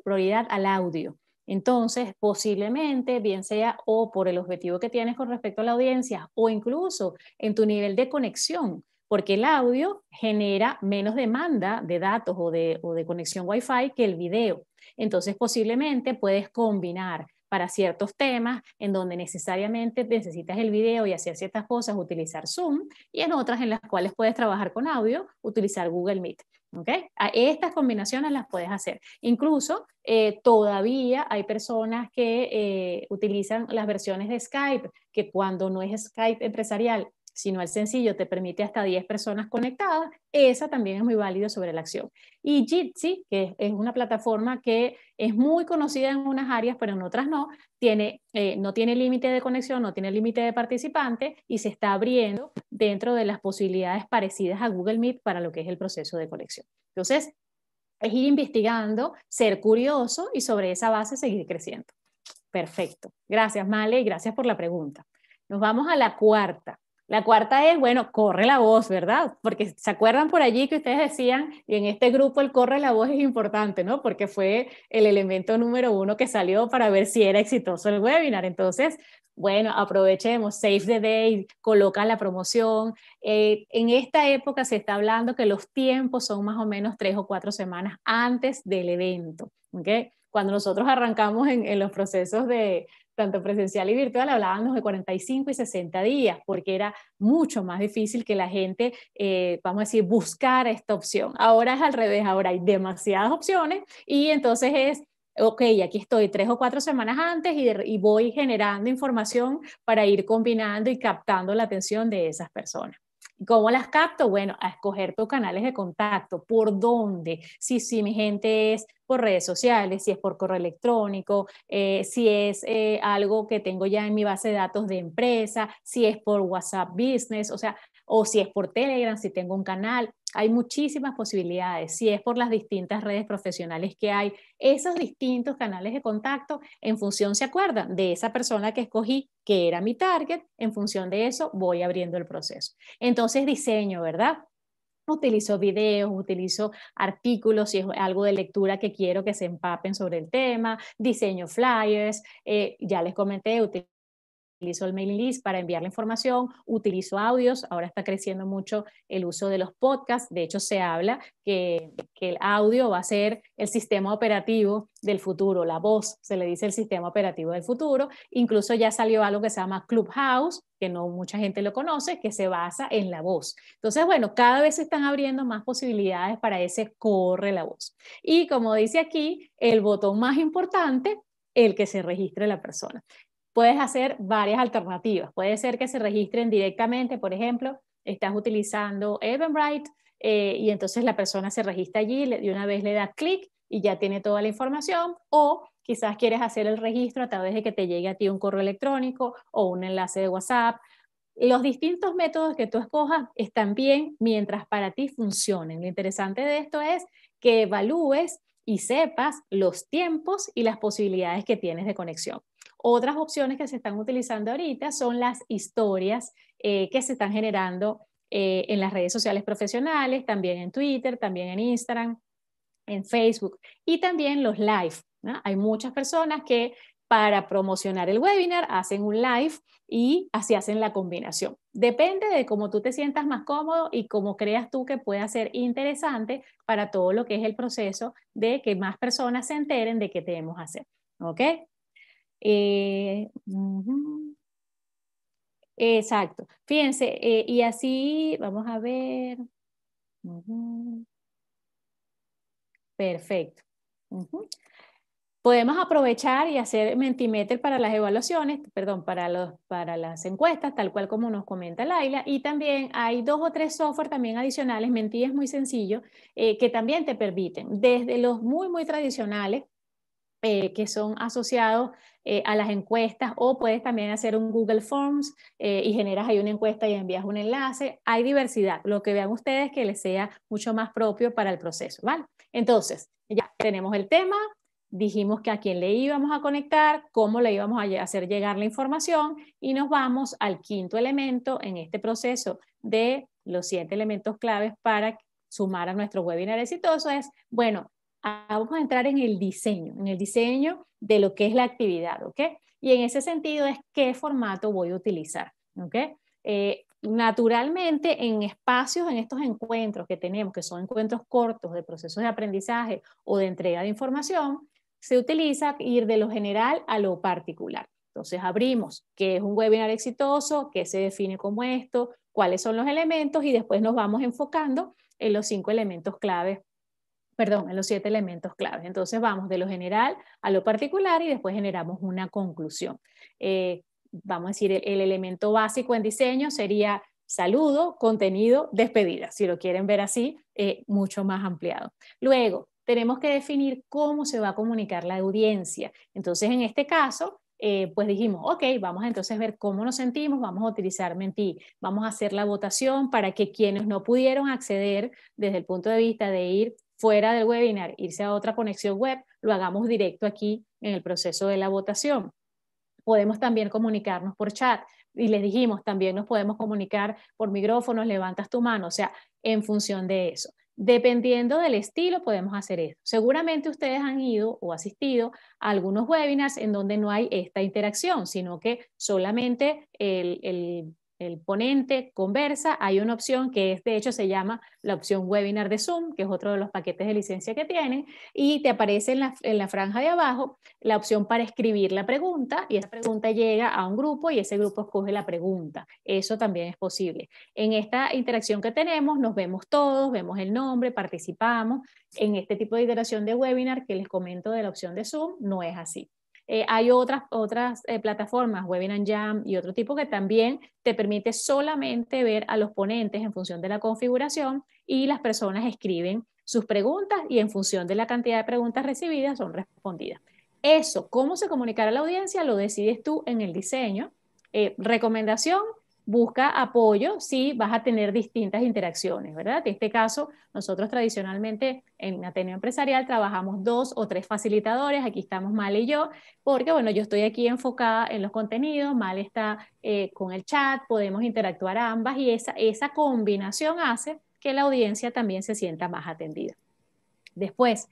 prioridad al audio. Entonces, posiblemente, bien sea o por el objetivo que tienes con respecto a la audiencia o incluso en tu nivel de conexión, porque el audio genera menos demanda de datos o de conexión Wi-Fi que el video. Entonces, posiblemente puedes combinar para ciertos temas en donde necesariamente necesitas el video y hacer ciertas cosas, utilizar Zoom, y en otras en las cuales puedes trabajar con audio, utilizar Google Meet. ¿Okay? Estas combinaciones las puedes hacer. Incluso todavía hay personas que utilizan las versiones de Skype, que cuando no es Skype empresarial, sino el sencillo te permite hasta 10 personas conectadas, esa también es muy válida sobre la acción. Y Jitsi, que es una plataforma que es muy conocida en unas áreas, pero en otras no, no tiene límite de conexión, no tiene límite de participantes y se está abriendo dentro de las posibilidades parecidas a Google Meet para lo que es el proceso de conexión. Entonces, es ir investigando, ser curioso y sobre esa base seguir creciendo. Perfecto. Gracias, Male, y gracias por la pregunta. Nos vamos a la cuarta. La cuarta es, bueno, corre la voz, ¿verdad? Porque se acuerdan por allí que ustedes decían, y en este grupo el corre la voz es importante, ¿no? Porque fue el elemento número 1 que salió para ver si era exitoso el webinar. Entonces, bueno, aprovechemos, save the day, coloca la promoción. En esta época se está hablando que los tiempos son más o menos 3 o 4 semanas antes del evento, ¿ok? Cuando nosotros arrancamos en los procesos de tanto presencial y virtual, hablábamos de 45 y 60 días, porque era mucho más difícil que la gente, vamos a decir, buscara esta opción. Ahora es al revés, ahora hay demasiadas opciones y entonces es, ok, aquí estoy 3 o 4 semanas antes y voy generando información para ir combinando y captando la atención de esas personas. ¿Cómo las capto? Bueno, a escoger tus canales de contacto. ¿Por dónde? Si mi gente es por redes sociales, si es por correo electrónico, si es algo que tengo ya en mi base de datos de empresa, si es por WhatsApp Business, o sea, o si es por Telegram, si tengo un canal. Hay muchísimas posibilidades. Si es por las distintas redes profesionales que hay, esos distintos canales de contacto, en función, ¿se acuerdan? De esa persona que escogí, que era mi target, en función de eso voy abriendo el proceso. Entonces diseño, ¿verdad? Utilizo videos, utilizo artículos, si es algo de lectura que quiero que se empapen sobre el tema, diseño flyers, ya les comenté, utilizo el mailing list para enviar la información, utilizo audios, ahora está creciendo mucho el uso de los podcasts, de hecho se habla que el audio va a ser el sistema operativo del futuro, la voz se le dice el sistema operativo del futuro, incluso ya salió algo que se llama Clubhouse, que no mucha gente lo conoce, que se basa en la voz. Entonces, bueno, cada vez se están abriendo más posibilidades para ese corre la voz. Y como dice aquí, el botón más importante, el que se registre la persona. Puedes hacer varias alternativas. Puede ser que se registren directamente, por ejemplo, estás utilizando Eventbrite y entonces la persona se registra allí, de una vez le da clic y ya tiene toda la información, o quizás quieres hacer el registro a través de que te llegue a ti un correo electrónico o un enlace de WhatsApp. Los distintos métodos que tú escojas están bien mientras para ti funcionen. Lo interesante de esto es que evalúes y sepas los tiempos y las posibilidades que tienes de conexión. Otras opciones que se están utilizando ahorita son las historias que se están generando en las redes sociales profesionales, también en Twitter, también en Instagram, en Facebook y también los live, ¿no? Hay muchas personas que para promocionar el webinar hacen un live y así hacen la combinación. Depende de cómo tú te sientas más cómodo y cómo creas tú que pueda ser interesante para todo lo que es el proceso de que más personas se enteren de qué debemos hacer. ¿Ok? Exacto. Fíjense, y así vamos a ver. Perfecto. Podemos aprovechar y hacer Mentimeter para las evaluaciones, perdón, para las encuestas, tal cual como nos comenta Laila. Y también hay 2 o 3 software también adicionales, Menti es muy sencillo, que también te permiten, desde los muy tradicionales, que son asociados a las encuestas, o puedes también hacer un Google Forms y generas ahí una encuesta y envías un enlace. Hay diversidad, lo que vean ustedes que les sea mucho más propio para el proceso, ¿vale? Entonces, ya tenemos el tema, dijimos que a quién le íbamos a conectar, cómo le íbamos a hacer llegar la información y nos vamos al quinto elemento en este proceso de los 7 elementos claves para sumar a nuestro webinar exitoso. Es, bueno, vamos a entrar en el diseño de lo que es la actividad, ¿ok? Y en ese sentido es qué formato voy a utilizar, ¿ok? Naturalmente, en espacios, en estos encuentros que tenemos, que son encuentros cortos de procesos de aprendizaje o de entrega de información, se utiliza ir de lo general a lo particular. Entonces abrimos qué es un webinar exitoso, qué se define como esto, cuáles son los elementos y después nos vamos enfocando en los 5 elementos claves, perdón, en los 7 elementos claves. Entonces vamos de lo general a lo particular y después generamos una conclusión. Vamos a decir, el elemento básico en diseño sería saludo, contenido, despedida, si lo quieren ver así, mucho más ampliado. Luego, tenemos que definir cómo se va a comunicar la audiencia. Entonces, en este caso, pues dijimos, ok, vamos a entonces ver cómo nos sentimos, vamos a utilizar Menti, vamos a hacer la votación para que quienes no pudieron acceder desde el punto de vista de ir fuera del webinar, irse a otra conexión web, lo hagamos directo aquí en el proceso de la votación. Podemos también comunicarnos por chat y les dijimos, también nos podemos comunicar por micrófonos, levantas tu mano, o sea, en función de eso. Dependiendo del estilo, podemos hacer eso. Seguramente ustedes han ido o asistido a algunos webinars en donde no hay esta interacción, sino que solamente el ponente conversa. Hay una opción que es, de hecho, se llama la opción webinar de Zoom, que es otro de los paquetes de licencia que tienen, y te aparece en la franja de abajo la opción para escribir la pregunta, y esa pregunta llega a un grupo y ese grupo escoge la pregunta. Eso también es posible. En esta interacción que tenemos, nos vemos todos, vemos el nombre, participamos. En este tipo de iteración de webinar que les comento de la opción de Zoom, no es así. Hay otras plataformas, Webinar Jam y otro tipo, que también te permite solamente ver a los ponentes en función de la configuración y las personas escriben sus preguntas y en función de la cantidad de preguntas recibidas son respondidas. Eso, cómo se comunicará a la audiencia, lo decides tú en el diseño. Recomendación, busca apoyo si vas a tener distintas interacciones, ¿verdad? En este caso, nosotros tradicionalmente en Ateneo Empresarial trabajamos 2 o 3 facilitadores, aquí estamos Male y yo, porque bueno, yo estoy aquí enfocada en los contenidos, Male está con el chat, podemos interactuar ambas y esa combinación hace que la audiencia también se sienta más atendida. Después,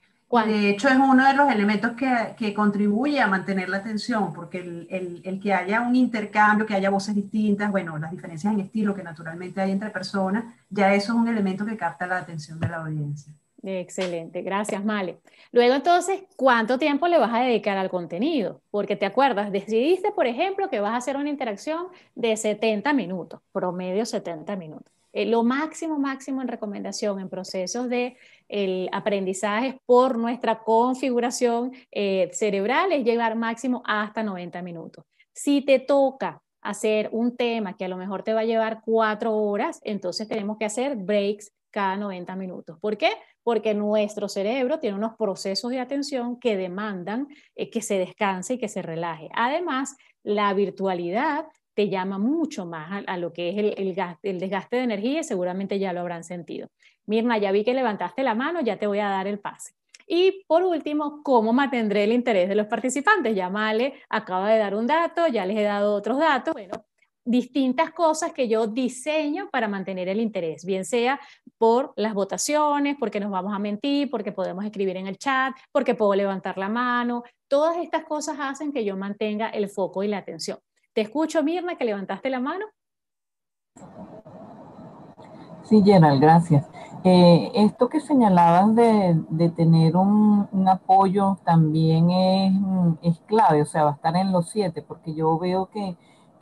y de hecho es uno de los elementos que contribuye a mantener la atención, porque el que haya un intercambio, que haya voces distintas, bueno, las diferencias en estilo que naturalmente hay entre personas, ya eso es un elemento que capta la atención de la audiencia. Excelente, gracias Male. Luego entonces, ¿cuánto tiempo le vas a dedicar al contenido? Porque te acuerdas, decidiste por ejemplo que vas a hacer una interacción de 70 minutos, promedio 70 minutos. Lo máximo en recomendación en procesos de el aprendizaje por nuestra configuración cerebral es llegar máximo hasta 90 minutos. Si te toca hacer un tema que a lo mejor te va a llevar 4 horas, entonces tenemos que hacer breaks cada 90 minutos. ¿Por qué? Porque nuestro cerebro tiene unos procesos de atención que demandan que se descanse y que se relaje. Además, la virtualidad te llama mucho más a lo que es el desgaste de energía y seguramente ya lo habrán sentido. Mirna, ya vi que levantaste la mano, ya te voy a dar el pase. Y por último, ¿cómo mantendré el interés de los participantes? Ya Male acaba de dar un dato, ya les he dado otros datos. Bueno, distintas cosas que yo diseño para mantener el interés, bien sea por las votaciones, porque nos vamos a mentir, porque podemos escribir en el chat, porque puedo levantar la mano. Todas estas cosas hacen que yo mantenga el foco y la atención. Te escucho, Mirna, que levantaste la mano. Sí, Gerald, gracias. Esto que señalabas de tener un apoyo también es clave, o sea, va a estar en los 7, porque yo veo que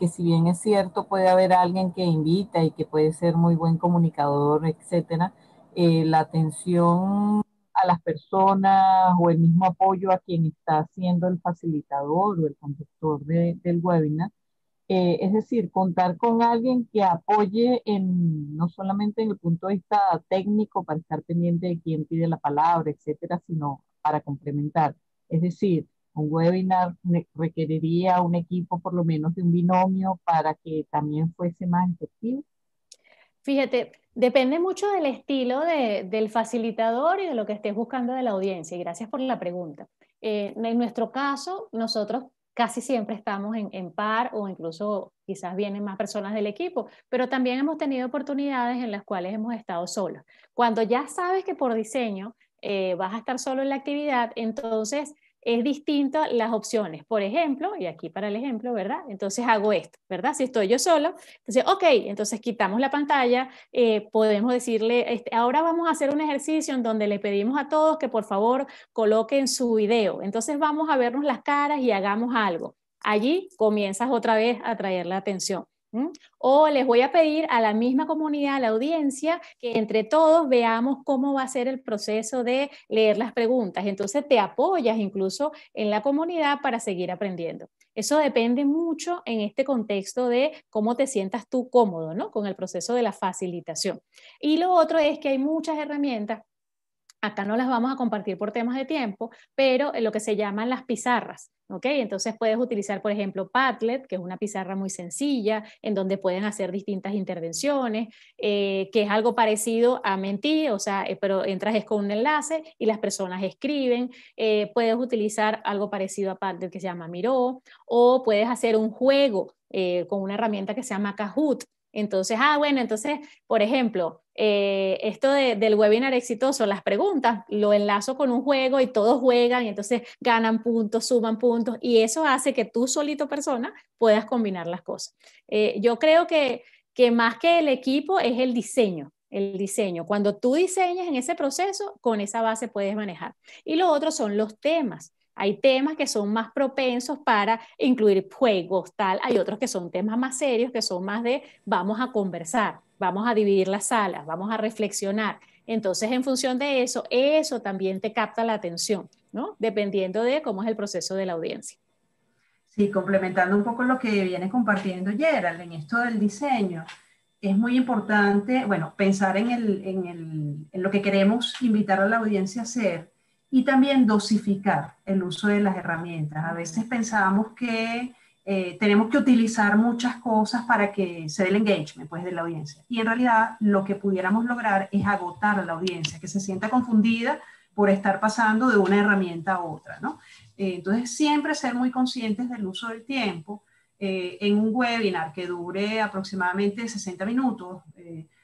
si bien es cierto, puede haber alguien que invita y que puede ser muy buen comunicador, etcétera, la atención a las personas o el mismo apoyo a quien está siendo el facilitador o el conductor del webinar. Es decir, contar con alguien que apoye no solamente en el punto de vista técnico para estar pendiente de quién pide la palabra, etcétera, sino para complementar. Es decir, un webinar requeriría un equipo por lo menos de un binomio para que también fuese más efectivo. Fíjate, depende mucho del estilo del facilitador y de lo que estés buscando de la audiencia. Y gracias por la pregunta. En nuestro caso, nosotros casi siempre estamos en par o incluso quizás vienen más personas del equipo, pero también hemos tenido oportunidades en las cuales hemos estado solos. Cuando ya sabes que por diseño vas a estar solo en la actividad, entonces es distinto las opciones. Por ejemplo, y aquí para el ejemplo, ¿verdad? Entonces hago esto, ¿verdad? Si estoy yo solo, entonces, ok, entonces quitamos la pantalla, podemos decirle, ahora vamos a hacer un ejercicio en donde le pedimos a todos que por favor coloquen su video. Entonces vamos a vernos las caras y hagamos algo. Allí comienzas otra vez a atraer la atención. O les voy a pedir a la misma comunidad, a la audiencia, que entre todos veamos cómo va a ser el proceso de leer las preguntas. Entonces te apoyas incluso en la comunidad para seguir aprendiendo. Eso depende mucho en este contexto de cómo te sientas tú cómodo, ¿no? Con el proceso de la facilitación. Y lo otro es que hay muchas herramientas. Acá no las vamos a compartir por temas de tiempo, pero en lo que se llaman las pizarras, ¿ok? Entonces puedes utilizar, por ejemplo, Padlet, que es una pizarra muy sencilla, en donde pueden hacer distintas intervenciones, que es algo parecido a Menti, o sea, pero entras con un enlace y las personas escriben. Puedes utilizar algo parecido a Padlet que se llama Miro, o puedes hacer un juego con una herramienta que se llama Kahoot. Entonces, bueno, entonces, por ejemplo, esto del webinar exitoso, las preguntas, lo enlazo con un juego y todos juegan y entonces ganan puntos, suman puntos y eso hace que tú solito persona puedas combinar las cosas. Yo creo que más que el equipo es el diseño. El diseño. Cuando tú diseñas en ese proceso, con esa base puedes manejar. Y lo otro son los temas. Hay temas que son más propensos para incluir juegos, tal. Hay otros que son temas más serios, que son más de vamos a conversar, vamos a dividir las salas, vamos a reflexionar. Entonces, en función de eso, eso también te capta la atención, ¿no? Dependiendo de cómo es el proceso de la audiencia. Sí, complementando un poco lo que viene compartiendo Gerald en esto del diseño, es muy importante, bueno, pensar en lo que queremos invitar a la audiencia a hacer y también dosificar el uso de las herramientas. A veces pensamos que tenemos que utilizar muchas cosas para que se dé el engagement, pues, de la audiencia. Y en realidad lo que pudiéramos lograr es agotar a la audiencia, que se sienta confundida por estar pasando de una herramienta a otra, ¿no? Entonces, siempre ser muy conscientes del uso del tiempo. En un webinar que dure aproximadamente 60 minutos,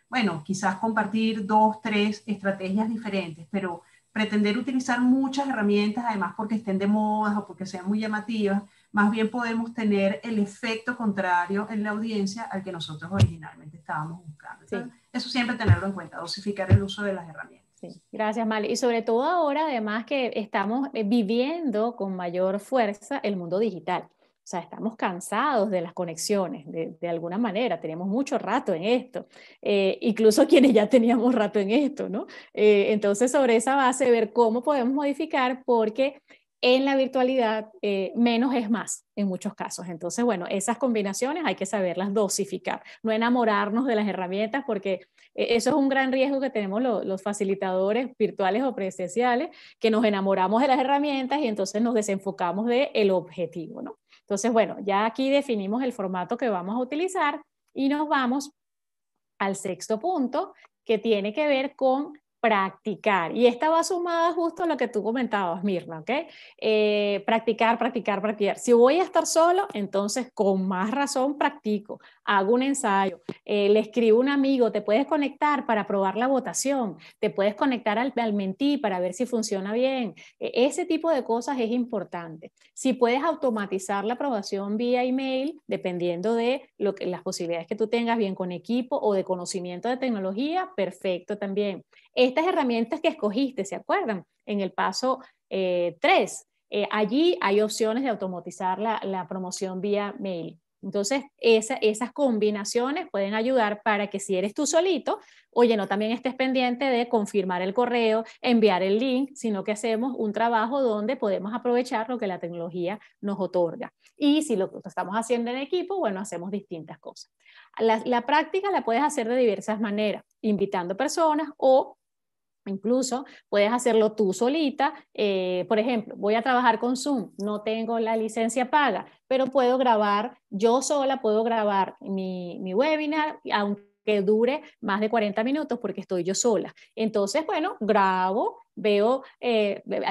bueno, quizás compartir 2, 3 estrategias diferentes, pero pretender utilizar muchas herramientas, además porque estén de moda o porque sean muy llamativas, más bien podemos tener el efecto contrario en la audiencia al que nosotros originalmente estábamos buscando. Entonces, sí, eso siempre tenerlo en cuenta, dosificar el uso de las herramientas. Sí, gracias, Mali. Y sobre todo ahora, además que estamos viviendo con mayor fuerza el mundo digital. O sea, estamos cansados de las conexiones, de alguna manera, tenemos mucho rato en esto, incluso quienes ya teníamos rato en esto, ¿no? Entonces, sobre esa base, ver cómo podemos modificar, porque en la virtualidad menos es más en muchos casos. Entonces, bueno, esas combinaciones hay que saberlas dosificar, no enamorarnos de las herramientas, porque eso es un gran riesgo que tenemos los facilitadores virtuales o presenciales, que nos enamoramos de las herramientas y entonces nos desenfocamos del objetivo, ¿no? Entonces, bueno, ya aquí definimos el formato que vamos a utilizar y nos vamos al sexto punto, que tiene que ver con practicar. Y esta va sumada justo a lo que tú comentabas, Mirna, ¿ok? Practicar, practicar, practicar. Si voy a estar solo, entonces con más razón practico. Hago un ensayo, le escribo a un amigo, te puedes conectar para probar la votación, te puedes conectar al Menti para ver si funciona bien. Ese tipo de cosas es importante. Si puedes automatizar la aprobación vía email, dependiendo de las posibilidades que tú tengas, bien con equipo o de conocimiento de tecnología, perfecto también. Estas herramientas que escogiste, ¿se acuerdan? En el paso 3, allí hay opciones de automatizar la promoción vía mail. Entonces, esas combinaciones pueden ayudar para que si eres tú solito, oye, no también estés pendiente de confirmar el correo, enviar el link, sino que hacemos un trabajo donde podemos aprovechar lo que la tecnología nos otorga. Y si lo estamos haciendo en equipo, bueno, hacemos distintas cosas. La práctica la puedes hacer de diversas maneras, invitando personas o incluso puedes hacerlo tú solita. Por ejemplo, voy a trabajar con Zoom, no tengo la licencia paga, pero puedo grabar, yo sola puedo grabar mi webinar, aunque dure más de 40 minutos porque estoy yo sola. Entonces, bueno, grabo, veo,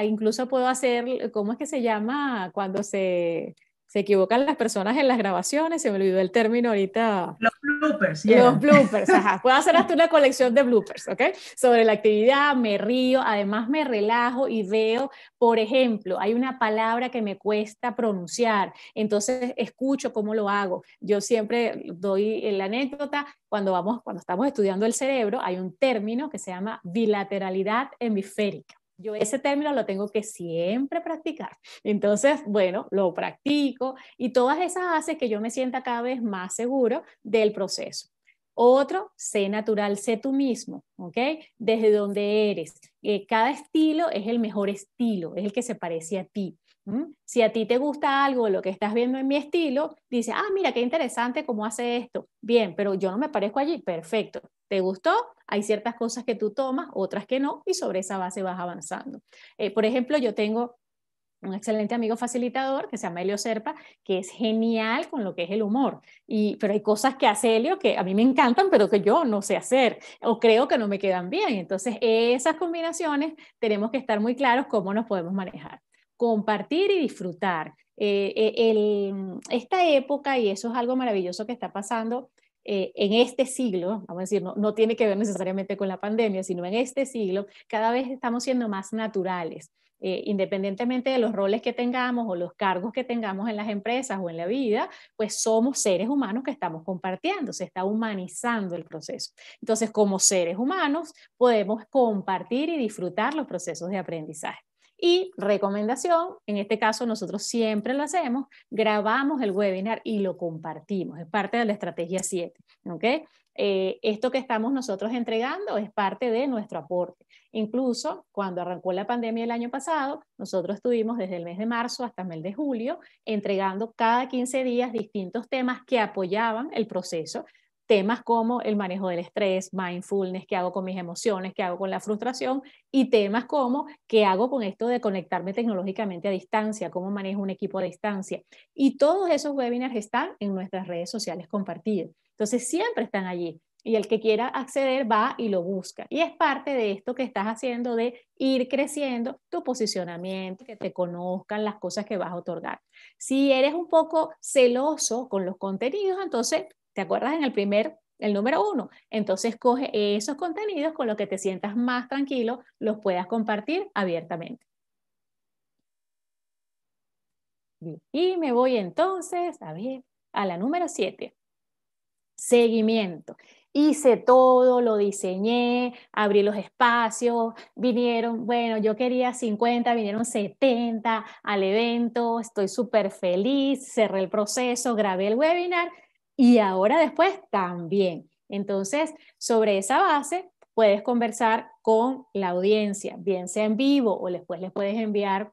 incluso puedo hacer, ¿cómo es que se llama? Cuando se equivocan las personas en las grabaciones, se me olvidó el término ahorita. Los bloopers. Los bloopers, ajá. Puedo hacer hasta una colección de bloopers, ¿ok? Sobre la actividad, me río, además me relajo y veo, por ejemplo, hay una palabra que me cuesta pronunciar, entonces escucho cómo lo hago. Yo siempre doy la anécdota, cuando estamos estudiando el cerebro, hay un término que se llama bilateralidad hemisférica. Yo ese término lo tengo que siempre practicar. Entonces, bueno, lo practico y todas esas hacen que yo me sienta cada vez más seguro del proceso. Otro, sé natural, sé tú mismo, ¿ok? Desde donde eres. Cada estilo es el mejor estilo, es el que se parece a ti. Si a ti te gusta algo, lo que estás viendo en mi estilo, dice, ah, mira, qué interesante cómo hace esto. Bien, pero yo no me parezco allí. Perfecto. ¿Te gustó? Hay ciertas cosas que tú tomas, otras que no, y sobre esa base vas avanzando. Por ejemplo, yo tengo un excelente amigo facilitador que se llama Helio Serpa, que es genial con lo que es el humor. Pero hay cosas que hace Helio que a mí me encantan, pero que yo no sé hacer o creo que no me quedan bien. Entonces, esas combinaciones tenemos que estar muy claros cómo nos podemos manejar. Compartir y disfrutar. Esta época, y eso es algo maravilloso que está pasando, en este siglo, vamos a decir, no tiene que ver necesariamente con la pandemia, sino en este siglo, cada vez estamos siendo más naturales. Independientemente de los roles que tengamos o los cargos que tengamos en las empresas o en la vida, pues somos seres humanos que estamos compartiendo, se está humanizando el proceso. Entonces, como seres humanos, podemos compartir y disfrutar los procesos de aprendizaje. Y recomendación, en este caso nosotros siempre lo hacemos, grabamos el webinar y lo compartimos, es parte de la estrategia 7, ¿ok? esto que estamos nosotros entregando es parte de nuestro aporte. Incluso cuando arrancó la pandemia el año pasado, nosotros estuvimos desde el mes de marzo hasta el mes de julio entregando cada 15 días distintos temas que apoyaban el proceso. Temas como el manejo del estrés, mindfulness, qué hago con mis emociones, qué hago con la frustración, y temas como qué hago con esto de conectarme tecnológicamente a distancia, cómo manejo un equipo a distancia. Y todos esos webinars están en nuestras redes sociales compartidos. Entonces siempre están allí. Y el que quiera acceder va y lo busca. Y es parte de esto que estás haciendo de ir creciendo tu posicionamiento, que te conozcan las cosas que vas a otorgar. Si eres un poco celoso con los contenidos, entonces, ¿te acuerdas en el número 1? Entonces coge esos contenidos con los que te sientas más tranquilo, los puedas compartir abiertamente. Bien. Y me voy entonces, a ver, a la número 7. Seguimiento. Hice todo, lo diseñé, abrí los espacios, vinieron, bueno, yo quería 50, vinieron 70 al evento, estoy súper feliz, cerré el proceso, grabé el webinar y ahora después también. Entonces, sobre esa base, puedes conversar con la audiencia, bien sea en vivo o después les puedes enviar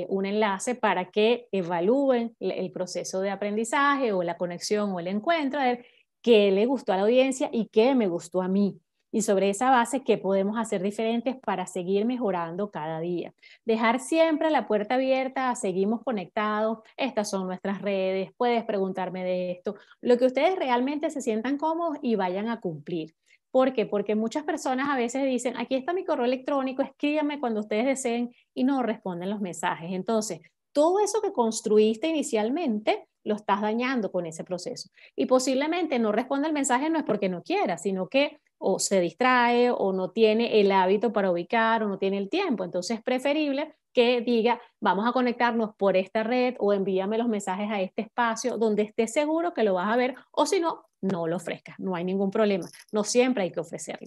un enlace para que evalúen el proceso de aprendizaje o la conexión o el encuentro, a ver qué le gustó a la audiencia y qué me gustó a mí. Y sobre esa base, ¿qué podemos hacer diferentes para seguir mejorando cada día? Dejar siempre la puerta abierta, seguimos conectados, estas son nuestras redes, puedes preguntarme de esto, lo que ustedes realmente se sientan cómodos y vayan a cumplir. ¿Por qué? Porque muchas personas a veces dicen, aquí está mi correo electrónico, escríbanme cuando ustedes deseen y no responden los mensajes. Entonces, todo eso que construiste inicialmente lo estás dañando con ese proceso. Y posiblemente no responde el mensaje no es porque no quiera, sino que o se distrae o no tiene el hábito para ubicar o no tiene el tiempo. Entonces es preferible que diga, vamos a conectarnos por esta red o envíame los mensajes a este espacio donde estés seguro que lo vas a ver, o si no, no lo ofrezcas, no hay ningún problema, no siempre hay que ofrecerlo.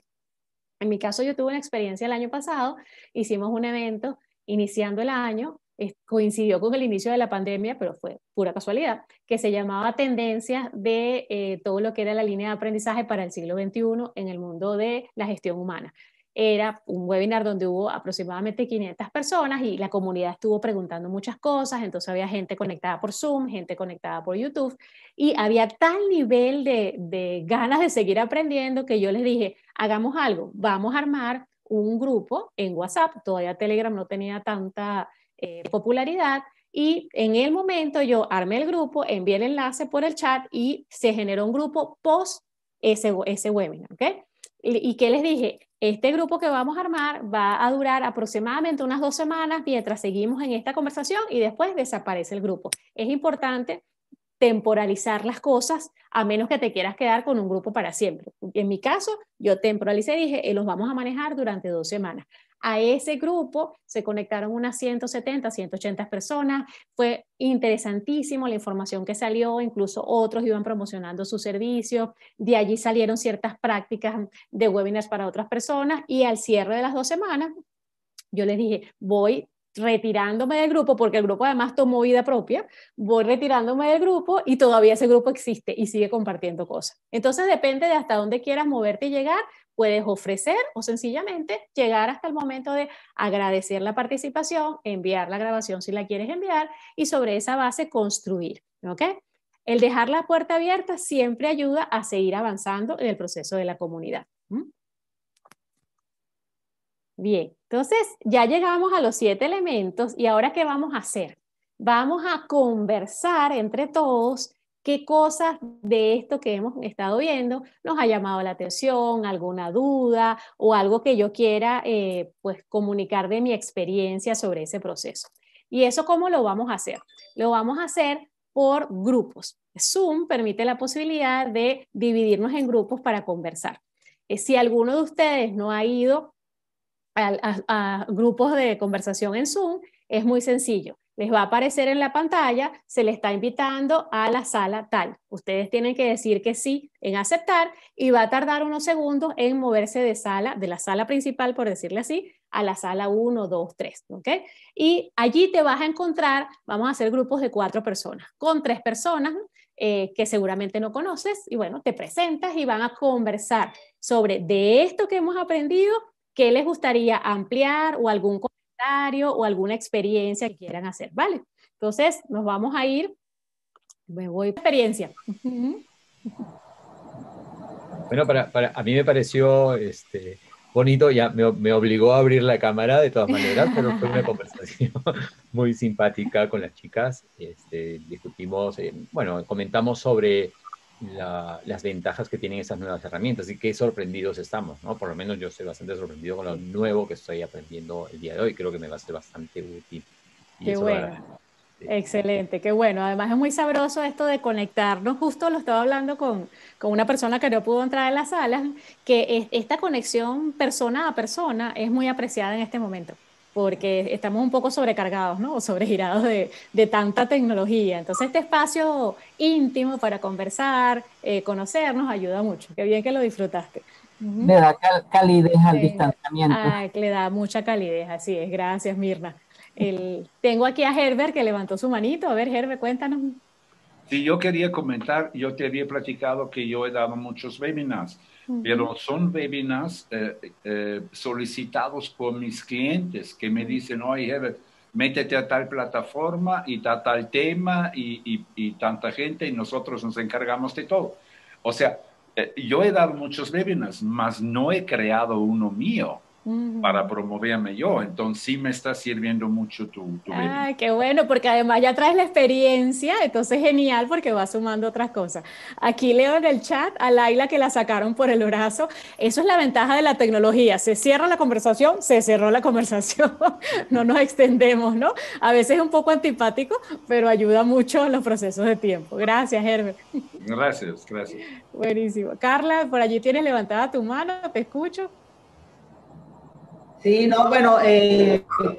En mi caso yo tuve una experiencia el año pasado, hicimos un evento iniciando el año, coincidió con el inicio de la pandemia, pero fue pura casualidad, que se llamaba Tendencias de todo lo que era la línea de aprendizaje para el siglo XXI en el mundo de la gestión humana. Era un webinar donde hubo aproximadamente 500 personas y la comunidad estuvo preguntando muchas cosas, entonces había gente conectada por Zoom, gente conectada por YouTube y había tal nivel de ganas de seguir aprendiendo que yo les dije, hagamos algo, vamos a armar un grupo en WhatsApp, todavía Telegram no tenía tanta popularidad y en el momento yo armé el grupo, envié el enlace por el chat y se generó un grupo post ese webinar, ¿ok? ¿Y qué les dije? Este grupo que vamos a armar va a durar aproximadamente unas 2 semanas mientras seguimos en esta conversación y después desaparece el grupo. Es importante temporalizar las cosas a menos que te quieras quedar con un grupo para siempre. En mi caso, yo temporalicé y dije, los vamos a manejar durante 2 semanas. A ese grupo se conectaron unas 170, 180 personas. Fue interesantísimo la información que salió, incluso otros iban promocionando sus servicios. De allí salieron ciertas prácticas de webinars para otras personas y al cierre de las 2 semanas, yo les dije, voy retirándome del grupo, porque el grupo además tomó vida propia, voy retirándome del grupo y todavía ese grupo existe y sigue compartiendo cosas. Entonces depende de hasta dónde quieras moverte y llegar, puedes ofrecer o sencillamente llegar hasta el momento de agradecer la participación, enviar la grabación si la quieres enviar y sobre esa base construir, ¿ok? El dejar la puerta abierta siempre ayuda a seguir avanzando en el proceso de la comunidad. Bien, entonces ya llegamos a los 7 elementos y ahora ¿qué vamos a hacer? Vamos a conversar entre todos qué cosas de esto que hemos estado viendo nos ha llamado la atención, alguna duda o algo que yo quiera pues comunicar de mi experiencia sobre ese proceso. ¿Y eso cómo lo vamos a hacer? Lo vamos a hacer por grupos. Zoom permite la posibilidad de dividirnos en grupos para conversar. Si alguno de ustedes no ha ido a grupos de conversación en Zoom, es muy sencillo. Les va a aparecer en la pantalla, se les está invitando a la sala tal. Ustedes tienen que decir que sí en aceptar y va a tardar unos segundos en moverse de la sala principal, por decirle así, a la sala 1, 2, 3. ¿Ok? Y allí te vas a encontrar, vamos a hacer grupos de 4 personas. Con 3 personas que seguramente no conoces, y bueno, te presentas y van a conversar sobre de esto que hemos aprendido, qué les gustaría ampliar o algún comentario o alguna experiencia que quieran hacer, ¿vale? Entonces, nos vamos a ir, me voy por experiencia. Bueno, a mí me pareció bonito, ya me obligó a abrir la cámara de todas maneras, pero fue una conversación muy simpática con las chicas. Discutimos, bueno, comentamos sobre las ventajas que tienen esas nuevas herramientas y qué sorprendidos estamos, ¿no? Por lo menos yo estoy bastante sorprendido con lo nuevo que estoy aprendiendo el día de hoy. Creo que me va a ser bastante útil. Qué bueno. Excelente, qué bueno. Además es muy sabroso esto de conectarnos. Justo lo estaba hablando con una persona que no pudo entrar en la sala, que esta conexión persona a persona es muy apreciada en este momento, porque estamos un poco sobrecargados, ¿no? O sobregirados de tanta tecnología. Entonces este espacio íntimo para conversar, conocernos, ayuda mucho. Qué bien que lo disfrutaste. Le da calidez al distanciamiento. Le da mucha calidez, así es. Gracias, Mirna. Tengo aquí a Herbert que levantó su manito. A ver, Herbert, cuéntanos. Sí, yo quería comentar, yo te había platicado que yo he dado muchos webinars, pero son webinars solicitados por mis clientes que me dicen, oye, Herbert, métete a tal plataforma y tal tema y tanta gente y nosotros nos encargamos de todo. O sea, yo he dado muchos webinars, mas no he creado uno mío para promoverme yo. Entonces sí me está sirviendo mucho tu webinar. Ay, qué bueno, porque además ya traes la experiencia, entonces genial porque vas sumando otras cosas. Aquí leo en el chat a Laila que la sacaron por el brazo. Eso es la ventaja de la tecnología. Se cierra la conversación, se cerró la conversación. No nos extendemos, ¿no? A veces es un poco antipático, pero ayuda mucho en los procesos de tiempo. Gracias, Herbert. Gracias, gracias. Buenísimo. Carla, por allí tienes levantada tu mano, te escucho. Sí, no, bueno,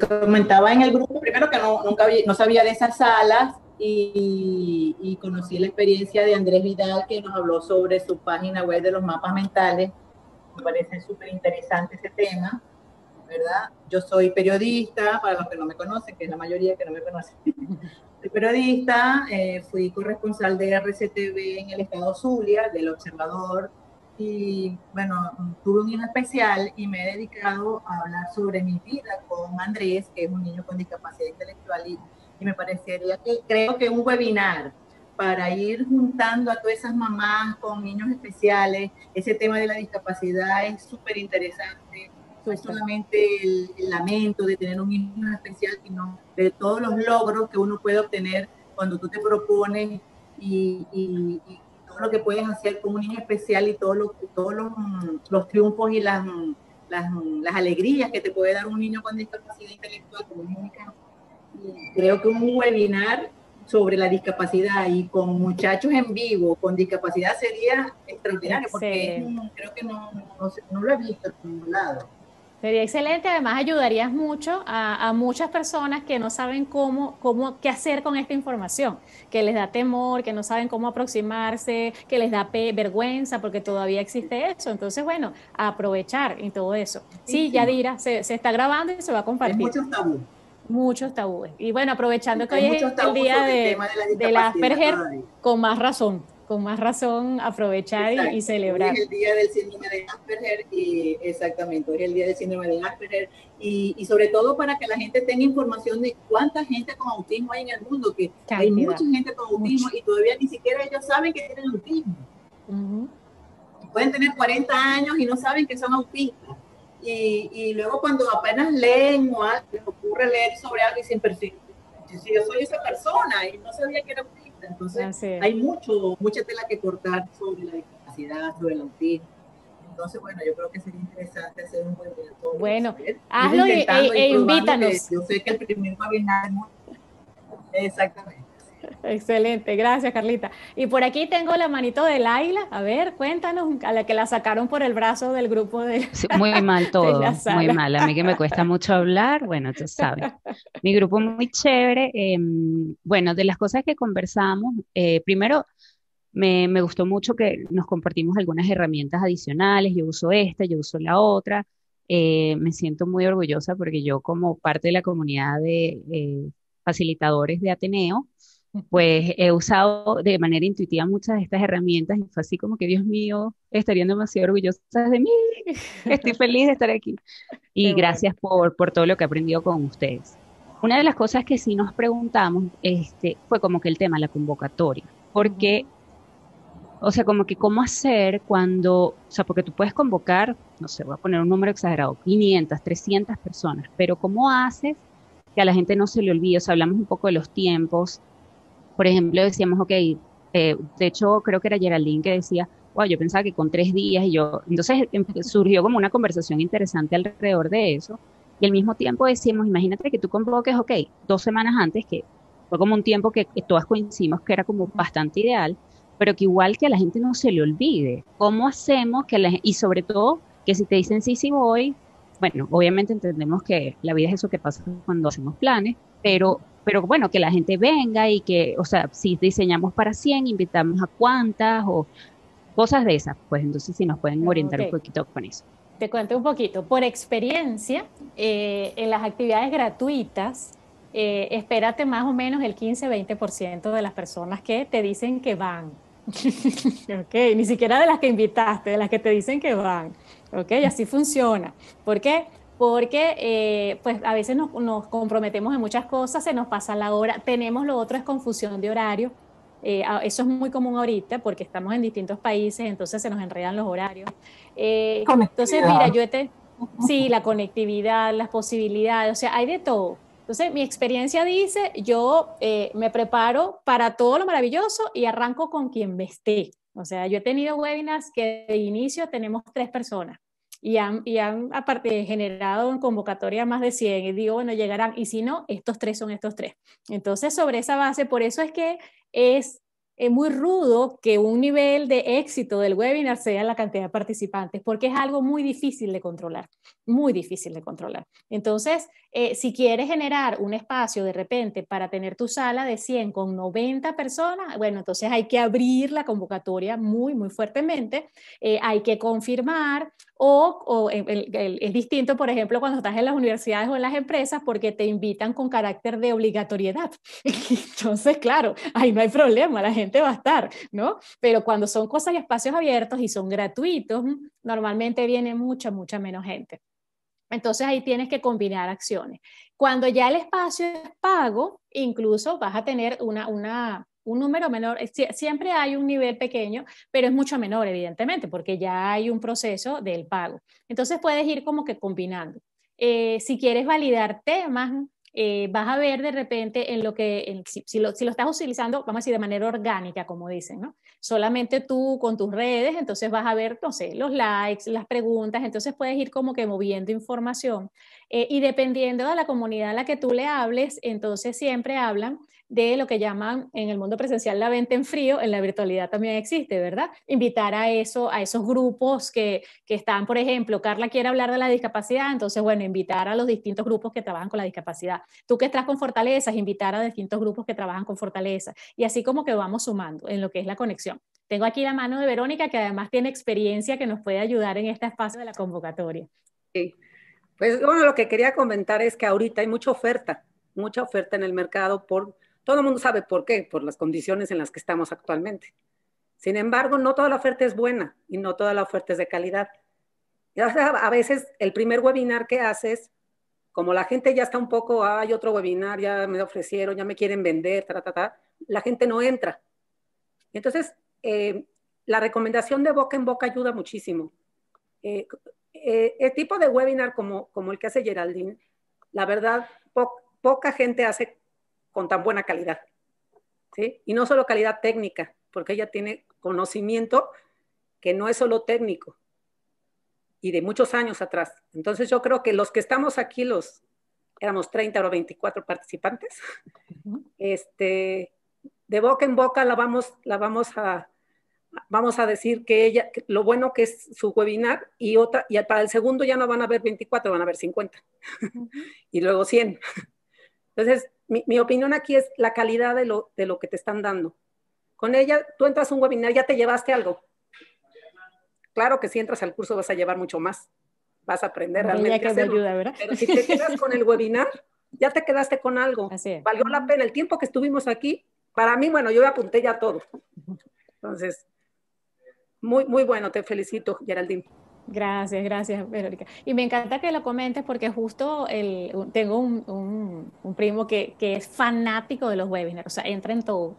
comentaba en el grupo primero que no sabía de esas salas y conocí la experiencia de Andrés Vidal que nos habló sobre su página web de los mapas mentales. Me parece súper interesante ese tema, ¿verdad? Yo soy periodista, para los que no me conocen, que es la mayoría que no me conocen. Soy periodista, fui corresponsal de RCTV en el estado Zulia, del Observador. Y bueno, tuve un hijo especial y me he dedicado a hablar sobre mi vida con Andrés, que es un niño con discapacidad intelectual, y me parecería que creo que un webinar para ir juntando a todas esas mamás con niños especiales, ese tema de la discapacidad es súper interesante. No es solamente el lamento de tener un niño especial, sino de todos los logros que uno puede obtener cuando tú te propones y lo que puedes hacer con un niño especial y todos los triunfos y las alegrías que te puede dar un niño con discapacidad intelectual como es mi caso. Y creo que un webinar sobre la discapacidad y con muchachos en vivo con discapacidad sería extraordinario. Excelente. Porque creo que no lo he visto en ningún lado. Sería excelente, además ayudarías mucho a muchas personas que no saben qué hacer con esta información, que les da temor, que no saben cómo aproximarse, que les da vergüenza porque todavía existe eso. Entonces, bueno, aprovechar y todo eso. Sí, Yadira, se está grabando y se va a compartir. Hay muchos tabúes. Muchos tabúes. Y bueno, aprovechando que hoy es el día de la Asperger, con más razón aprovechar y celebrar. Hoy es el día del síndrome de Asperger exactamente, hoy es el día del síndrome de Asperger y sobre todo para que la gente tenga información de cuánta gente con autismo hay en el mundo, que hay mucha gente con autismo y todavía ni siquiera ellos saben que tienen autismo. Pueden tener 40 años y no saben que son autistas. Y luego cuando apenas leen o les ocurre leer sobre algo y dicen, pero si yo soy esa persona y no sabía que era autista. Entonces hay mucha tela que cortar sobre la discapacidad, sobre el autismo. Entonces, bueno, yo creo que sería interesante hacer un webinar. Bueno, hazlo e invítanos. Yo sé que el primer webinar es muy... Exactamente. Excelente, gracias Carlita. Y por aquí tengo la manito de Laila, a ver, cuéntanos, a la que la sacaron por el brazo del grupo de... Sí, muy mal todo, muy mal, a mí que me cuesta mucho hablar, bueno, tú sabes. Mi grupo muy chévere, bueno, de las cosas que conversamos, primero me gustó mucho que nos compartimos algunas herramientas adicionales, yo uso esta, yo uso la otra, me siento muy orgullosa porque yo como parte de la comunidad de facilitadores de Ateneo, pues he usado de manera intuitiva muchas de estas herramientas y fue así como que, Dios mío, estarían demasiado orgullosas de mí, estoy feliz de estar aquí. Qué Y bueno. gracias por todo lo que he aprendido con ustedes. Una de las cosas que sí nos preguntamos fue como que el tema de la convocatoria, porque, o sea, como que cómo hacer cuando, o sea, porque tú puedes convocar, no sé, voy a poner un número exagerado, 500, 300 personas, pero ¿cómo haces que a la gente no se le olvide? O sea, hablamos un poco de los tiempos. Por ejemplo, decíamos, ok, de hecho creo que era Geraldine que decía, wow, yo pensaba que con 3 días y yo, entonces surgió como una conversación interesante alrededor de eso. Y al mismo tiempo decíamos, imagínate que tú convoques, ok, 2 semanas antes, que fue como un tiempo que todas coincidimos que era como bastante ideal, pero que igual que a la gente no se le olvide. ¿Cómo hacemos que y sobre todo, que si te dicen sí, sí voy, bueno, obviamente entendemos que la vida es eso que pasa cuando hacemos planes, pero bueno, que la gente venga y que, o sea, si diseñamos para 100, invitamos a cuántas o cosas de esas, pues entonces si nos pueden orientar un Ok. poquito con eso. Te cuento un poquito. Por experiencia, en las actividades gratuitas, espérate más o menos el 15-20% de las personas que te dicen que van. Ok, ni siquiera de las que invitaste, de las que te dicen que van. Ok, así funciona. ¿Por qué? Porque pues a veces nos comprometemos en muchas cosas, se nos pasa la hora. Tenemos lo otro es confusión de horario. Eso es muy común ahorita porque estamos en distintos países, entonces se nos enredan los horarios. Entonces, mira, Conectividad. sí, la conectividad, las posibilidades, o sea, hay de todo. Entonces, mi experiencia dice, yo me preparo para todo lo maravilloso y arranco con quien me esté. O sea, yo he tenido webinars que de inicio tenemos 3 personas y han aparte, generado en convocatoria más de 100 y digo, bueno, llegarán, y si no, estos 3 son estos 3. Entonces, sobre esa base, por eso es que es muy rudo que un nivel de éxito del webinar sea la cantidad de participantes, porque es algo muy difícil de controlar, muy difícil de controlar. Entonces, si quieres generar un espacio de repente para tener tu sala de 100 con 90 personas, bueno, entonces hay que abrir la convocatoria muy, muy fuertemente, hay que confirmar o es distinto, por ejemplo, cuando estás en las universidades o en las empresas porque te invitan con carácter de obligatoriedad. Entonces, claro, ahí no hay problema, la gente va a estar, ¿no? Pero cuando son cosas y espacios abiertos y son gratuitos, normalmente viene mucha, mucha menos gente. Entonces ahí tienes que combinar acciones. Cuando ya el espacio es pago, incluso vas a tener un número menor, siempre hay un nivel pequeño, pero es mucho menor, evidentemente, porque ya hay un proceso del pago. Entonces puedes ir como que combinando. Si quieres validar temas, vas a ver de repente en lo que, si lo estás utilizando, vamos a decir, de manera orgánica, como dicen, ¿no? Solamente tú con tus redes, entonces vas a ver, no sé, los likes, las preguntas, entonces puedes ir como que moviendo información. Y dependiendo de la comunidad a la que tú le hables, entonces siempre hablan de lo que llaman en el mundo presencial la venta en frío, en la virtualidad también existe, ¿verdad? Invitar a esos grupos que están, por ejemplo, Carla quiere hablar de la discapacidad, entonces, bueno, invitar a los distintos grupos que trabajan con la discapacidad. Tú que estás con fortalezas, invitar a distintos grupos que trabajan con fortalezas. Y así como que vamos sumando en lo que es la conexión. Tengo aquí la mano de Verónica, que además tiene experiencia que nos puede ayudar en este espacio de la convocatoria. Sí. Pues bueno, lo que quería comentar es que ahorita hay mucha oferta en el mercado todo el mundo sabe por qué, por las condiciones en las que estamos actualmente. Sin embargo, no toda la oferta es buena y no toda la oferta es de calidad. Y a veces el primer webinar que haces, como la gente ya está un poco, hay otro webinar, ya me ofrecieron, ya me quieren vender, la gente no entra. Entonces, la recomendación de boca en boca ayuda muchísimo. El tipo de webinar como el que hace Geraldine, la verdad, poca gente hace con tan buena calidad, ¿sí? Y no solo calidad técnica, porque ella tiene conocimiento que no es solo técnico y de muchos años atrás. Entonces yo creo que los que estamos aquí, éramos 30 o 24 participantes, de boca en boca vamos a decir que lo bueno que es su webinar y para el segundo ya no van a ver 24, van a ver 50 y luego 100. Entonces, mi opinión aquí es la calidad de lo que te están dando. Con ella, tú entras a un webinar, ya te llevaste algo. Claro que si entras al curso vas a llevar mucho más, vas a aprender realmente a hacerlo. Ayuda, ¿verdad? Pero si te quedas con el webinar, ya te quedaste con algo. Valió la pena el tiempo que estuvimos aquí, para mí, bueno, yo apunté ya todo. Entonces, muy, muy bueno, te felicito, Geraldine. Gracias, Verónica. Y me encanta que lo comentes porque justo tengo un primo que es fanático de los webinars, o sea, entra en todo.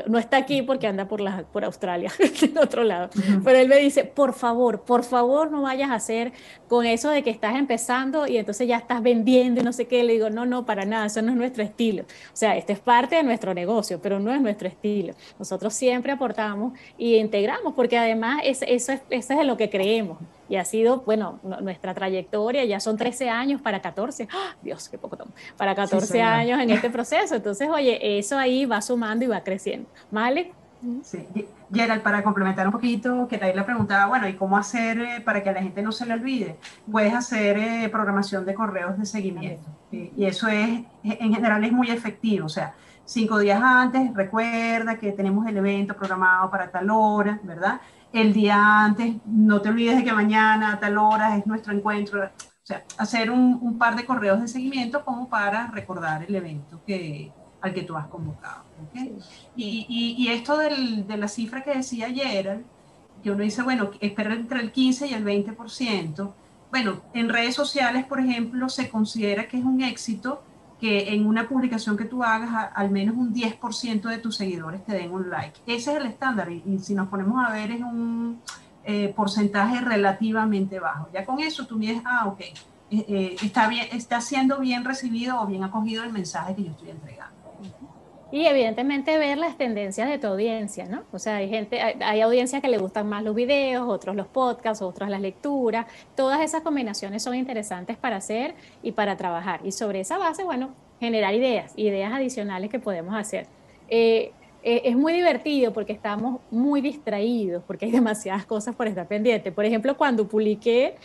No está aquí porque anda por Australia, en otro lado. Pero él me dice, por favor, no vayas a hacer con eso de que estás empezando y entonces ya estás vendiendo y no sé qué. Le digo, no, para nada, eso no es nuestro estilo. O sea, esto es parte de nuestro negocio, pero no es nuestro estilo. Nosotros siempre aportamos y integramos porque además eso es en lo que creemos. Y ha sido, bueno, nuestra trayectoria, ya son 13 años para 14, ¡oh, Dios, qué poco tomo! Para 14 años en este proceso. Entonces, oye, eso ahí va sumando y va creciendo. ¿Vale? Sí. Gerald, para complementar un poquito, que Tayla preguntaba, bueno, ¿y cómo hacer para que a la gente no se le olvide? Puedes hacer programación de correos de seguimiento. Y eso en general es muy efectivo. O sea, 5 días antes, recuerda que tenemos el evento programado para tal hora, ¿verdad? El día antes, no te olvides de que mañana a tal hora es nuestro encuentro. O sea, hacer un par de correos de seguimiento como para recordar el evento al que tú has convocado. ¿Okay? Y esto de la cifra que decía Gerald, que uno dice, bueno, espera entre el 15 y el 20%. Bueno, en redes sociales, por ejemplo, se considera que es un éxito que en una publicación que tú hagas, al menos un 10% de tus seguidores te den un like. Ese es el estándar y si nos ponemos a ver es un porcentaje relativamente bajo. Ya con eso tú mides, ok, está siendo bien recibido o bien acogido el mensaje que yo estoy entregando. Y evidentemente ver las tendencias de tu audiencia, ¿no? O sea, hay audiencias que le gustan más los videos, otros los podcasts, otros las lecturas. Todas esas combinaciones son interesantes para hacer y para trabajar. Y sobre esa base, bueno, generar ideas adicionales que podemos hacer. Es muy divertido porque estamos muy distraídos, porque hay demasiadas cosas por estar pendiente. Por ejemplo, cuando yo publiqué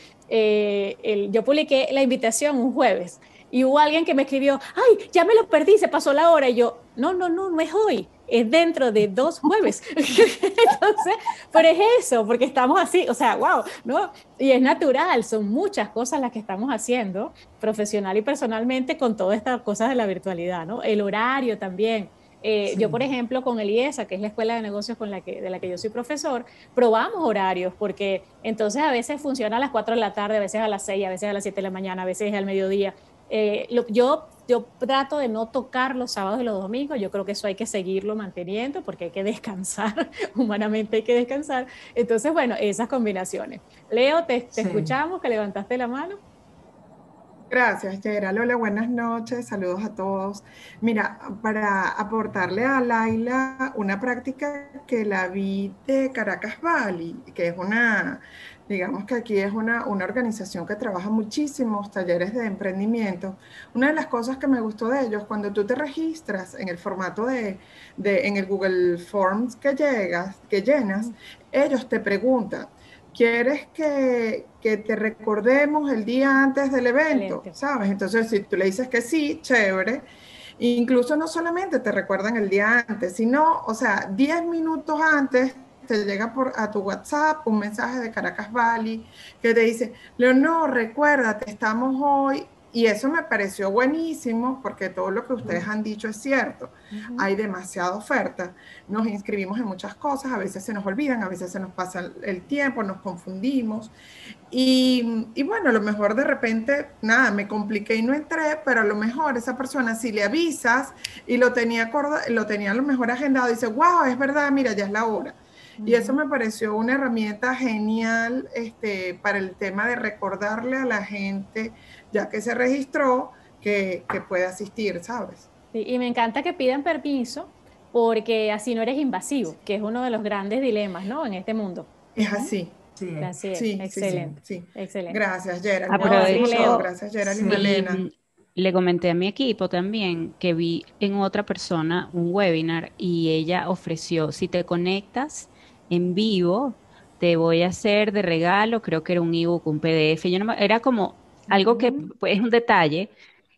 la invitación un jueves, y hubo alguien que me escribió, ¡ay, ya me lo perdí, se pasó la hora! Y yo, no es hoy, es dentro de 2 jueves. Entonces, pero es eso, porque estamos así, o sea, wow, ¿no? Y es natural, son muchas cosas las que estamos haciendo, profesional y personalmente, con todas estas cosas de la virtualidad, ¿no? El horario también. Sí. Yo, por ejemplo, con el IESA, que es la escuela de negocios de la que yo soy profesor, probamos horarios, porque entonces a veces funciona a las 4 de la tarde, a veces a las 6, a veces a las 7 de la mañana, a veces al mediodía. Yo trato de no tocar los sábados y los domingos. Yo creo que eso hay que seguirlo manteniendo porque hay que descansar, humanamente hay que descansar. Entonces, bueno, esas combinaciones. Leo, te escuchamos, que levantaste la mano. Gracias, Gerald. Hola, buenas noches, saludos a todos. Mira, para aportarle a Laila una práctica que la vi de Caracas Valley, que es digamos que aquí es una organización que trabaja muchísimos talleres de emprendimiento. Una de las cosas que me gustó de ellos, cuando tú te registras en el formato en el Google Forms que llenas, ellos te preguntan, ¿quieres que te recordemos el día antes del evento? ¿Sabes? Entonces, si tú le dices que sí, chévere. Incluso no solamente te recuerdan el día antes, sino, o sea, 10 minutos antes te llega a tu WhatsApp un mensaje de Caracas Valley que te dice, Leonor, recuérdate, estamos hoy. Y eso me pareció buenísimo porque todo lo que ustedes han dicho es cierto. Hay demasiada oferta. Nos inscribimos en muchas cosas, a veces se nos olvidan, a veces se nos pasa el tiempo, nos confundimos. Y bueno, a lo mejor de repente, nada, me compliqué y no entré, pero a lo mejor esa persona, si le avisas y lo tenía a lo mejor agendado, dice, wow, es verdad, mira, ya es la hora. Y eso me pareció una herramienta genial para el tema de recordarle a la gente, ya que se registró, que puede asistir, ¿sabes? Sí, y me encanta que pidan permiso, porque así no eres invasivo, que es uno de los grandes dilemas, ¿no? En este mundo. Es así. Sí, así es. Sí, excelente. Sí. Excelente. Gracias, Gerald. Gracias, Gerald y Malena. Le comenté a mi equipo también que vi en otra persona un webinar y ella ofreció, si te conectas en vivo, te voy a hacer de regalo, creo que era un ebook, un PDF, era como algo que pues, es un detalle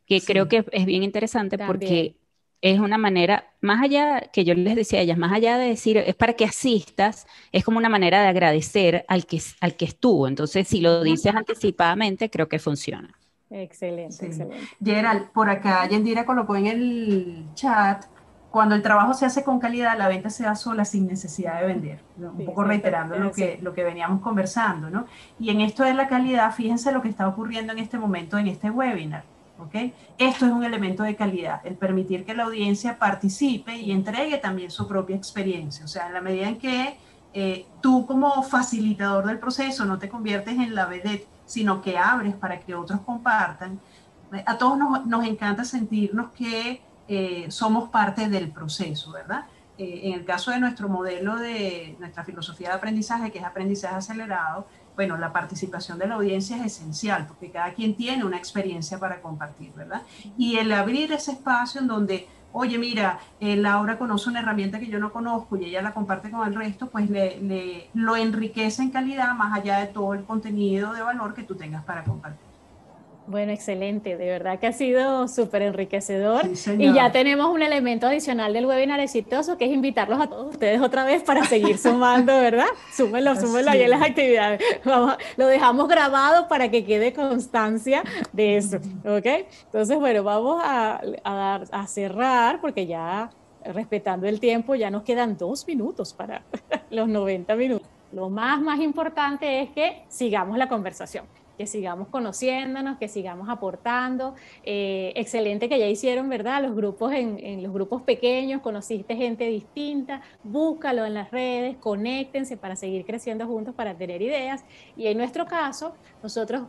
que creo que es bien interesante porque es una manera, más allá, que yo les decía a ellas, más allá de decir, es para que asistas, es como una manera de agradecer al que estuvo. Entonces, si lo dices anticipadamente, creo que funciona. Excelente, excelente. Gerald, por acá Yendira colocó en el chat cuando el trabajo se hace con calidad, la venta se da sola sin necesidad de vender, ¿no? Un poco reiterando lo que veníamos conversando, ¿no? Y en esto de la calidad, fíjense lo que está ocurriendo en este momento, en este webinar, ¿ok? Esto es un elemento de calidad, el permitir que la audiencia participe y entregue también su propia experiencia. O sea, en la medida en que tú como facilitador del proceso no te conviertes en la vedette, sino que abres para que otros compartan, a todos nos encanta sentirnos que somos parte del proceso, ¿verdad? En el caso de nuestro modelo de nuestra filosofía de aprendizaje, que es aprendizaje acelerado, bueno, la participación de la audiencia es esencial, porque cada quien tiene una experiencia para compartir, ¿verdad? Y el abrir ese espacio en donde, oye, mira, Laura conoce una herramienta que yo no conozco y ella la comparte con el resto, pues lo enriquece en calidad más allá de todo el contenido de valor que tú tengas para compartir. Bueno, excelente, de verdad que ha sido súper enriquecedor. Sí, y ya tenemos un elemento adicional del webinar exitoso, que es invitarlos a todos ustedes otra vez para seguir sumando, ¿verdad? Súmenlo ahí en las actividades. Lo dejamos grabado para que quede constancia de eso, ¿ok? Entonces, bueno, vamos a cerrar, porque ya, respetando el tiempo, ya nos quedan 2 minutos para los 90 minutos. Lo más importante es que sigamos la conversación, que sigamos conociéndonos, que sigamos aportando. Excelente que ya hicieron, ¿verdad? Los grupos en los grupos pequeños, conociste gente distinta, búscalo en las redes, conéctense para seguir creciendo juntos, para tener ideas. Y en nuestro caso, nosotros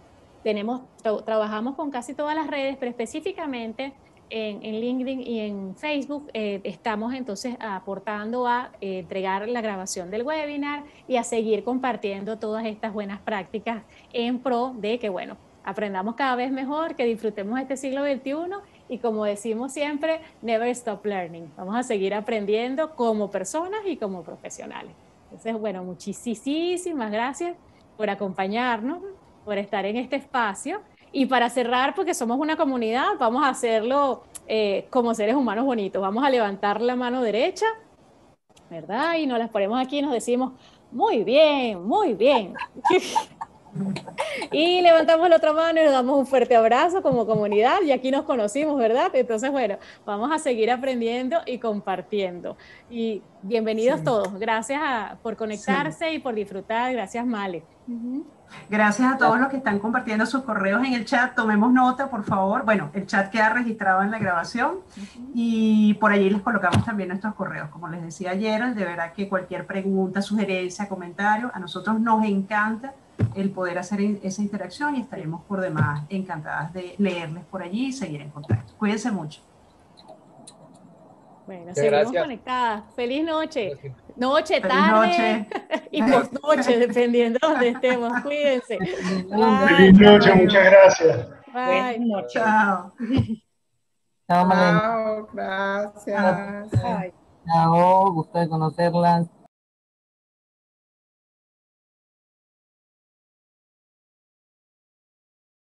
trabajamos con casi todas las redes, pero específicamente en LinkedIn y en Facebook estamos entonces aportando a entregar la grabación del webinar y a seguir compartiendo todas estas buenas prácticas en pro de que, bueno, aprendamos cada vez mejor, que disfrutemos este siglo XXI y, como decimos siempre, never stop learning. Vamos a seguir aprendiendo como personas y como profesionales. Entonces, bueno, muchísimas gracias por acompañarnos, por estar en este espacio. Y para cerrar, porque somos una comunidad, vamos a hacerlo como seres humanos bonitos. Vamos a levantar la mano derecha, ¿verdad? Y nos las ponemos aquí y nos decimos, muy bien, muy bien. Y levantamos la otra mano y nos damos un fuerte abrazo como comunidad, y aquí nos conocimos, ¿verdad? Entonces, bueno, vamos a seguir aprendiendo y compartiendo. Y bienvenidos todos. Gracias por conectarse y por disfrutar. Gracias, Male. Gracias a todos los que están compartiendo sus correos en el chat. Tomemos nota, por favor. Bueno, el chat queda registrado en la grabación y por allí les colocamos también nuestros correos. Como les decía ayer, de verdad que cualquier pregunta, sugerencia, comentario, a nosotros nos encanta el poder hacer esa interacción y estaremos por demás encantadas de leerles por allí y seguir en contacto. Cuídense mucho. Bueno, seguimos conectadas. Feliz noche. Noche, tarde y posnoche, dependiendo de donde estemos. Cuídense. Feliz noche, muchas gracias. Bye. Chao. Chao, gracias. Chao, gusto de conocerlas.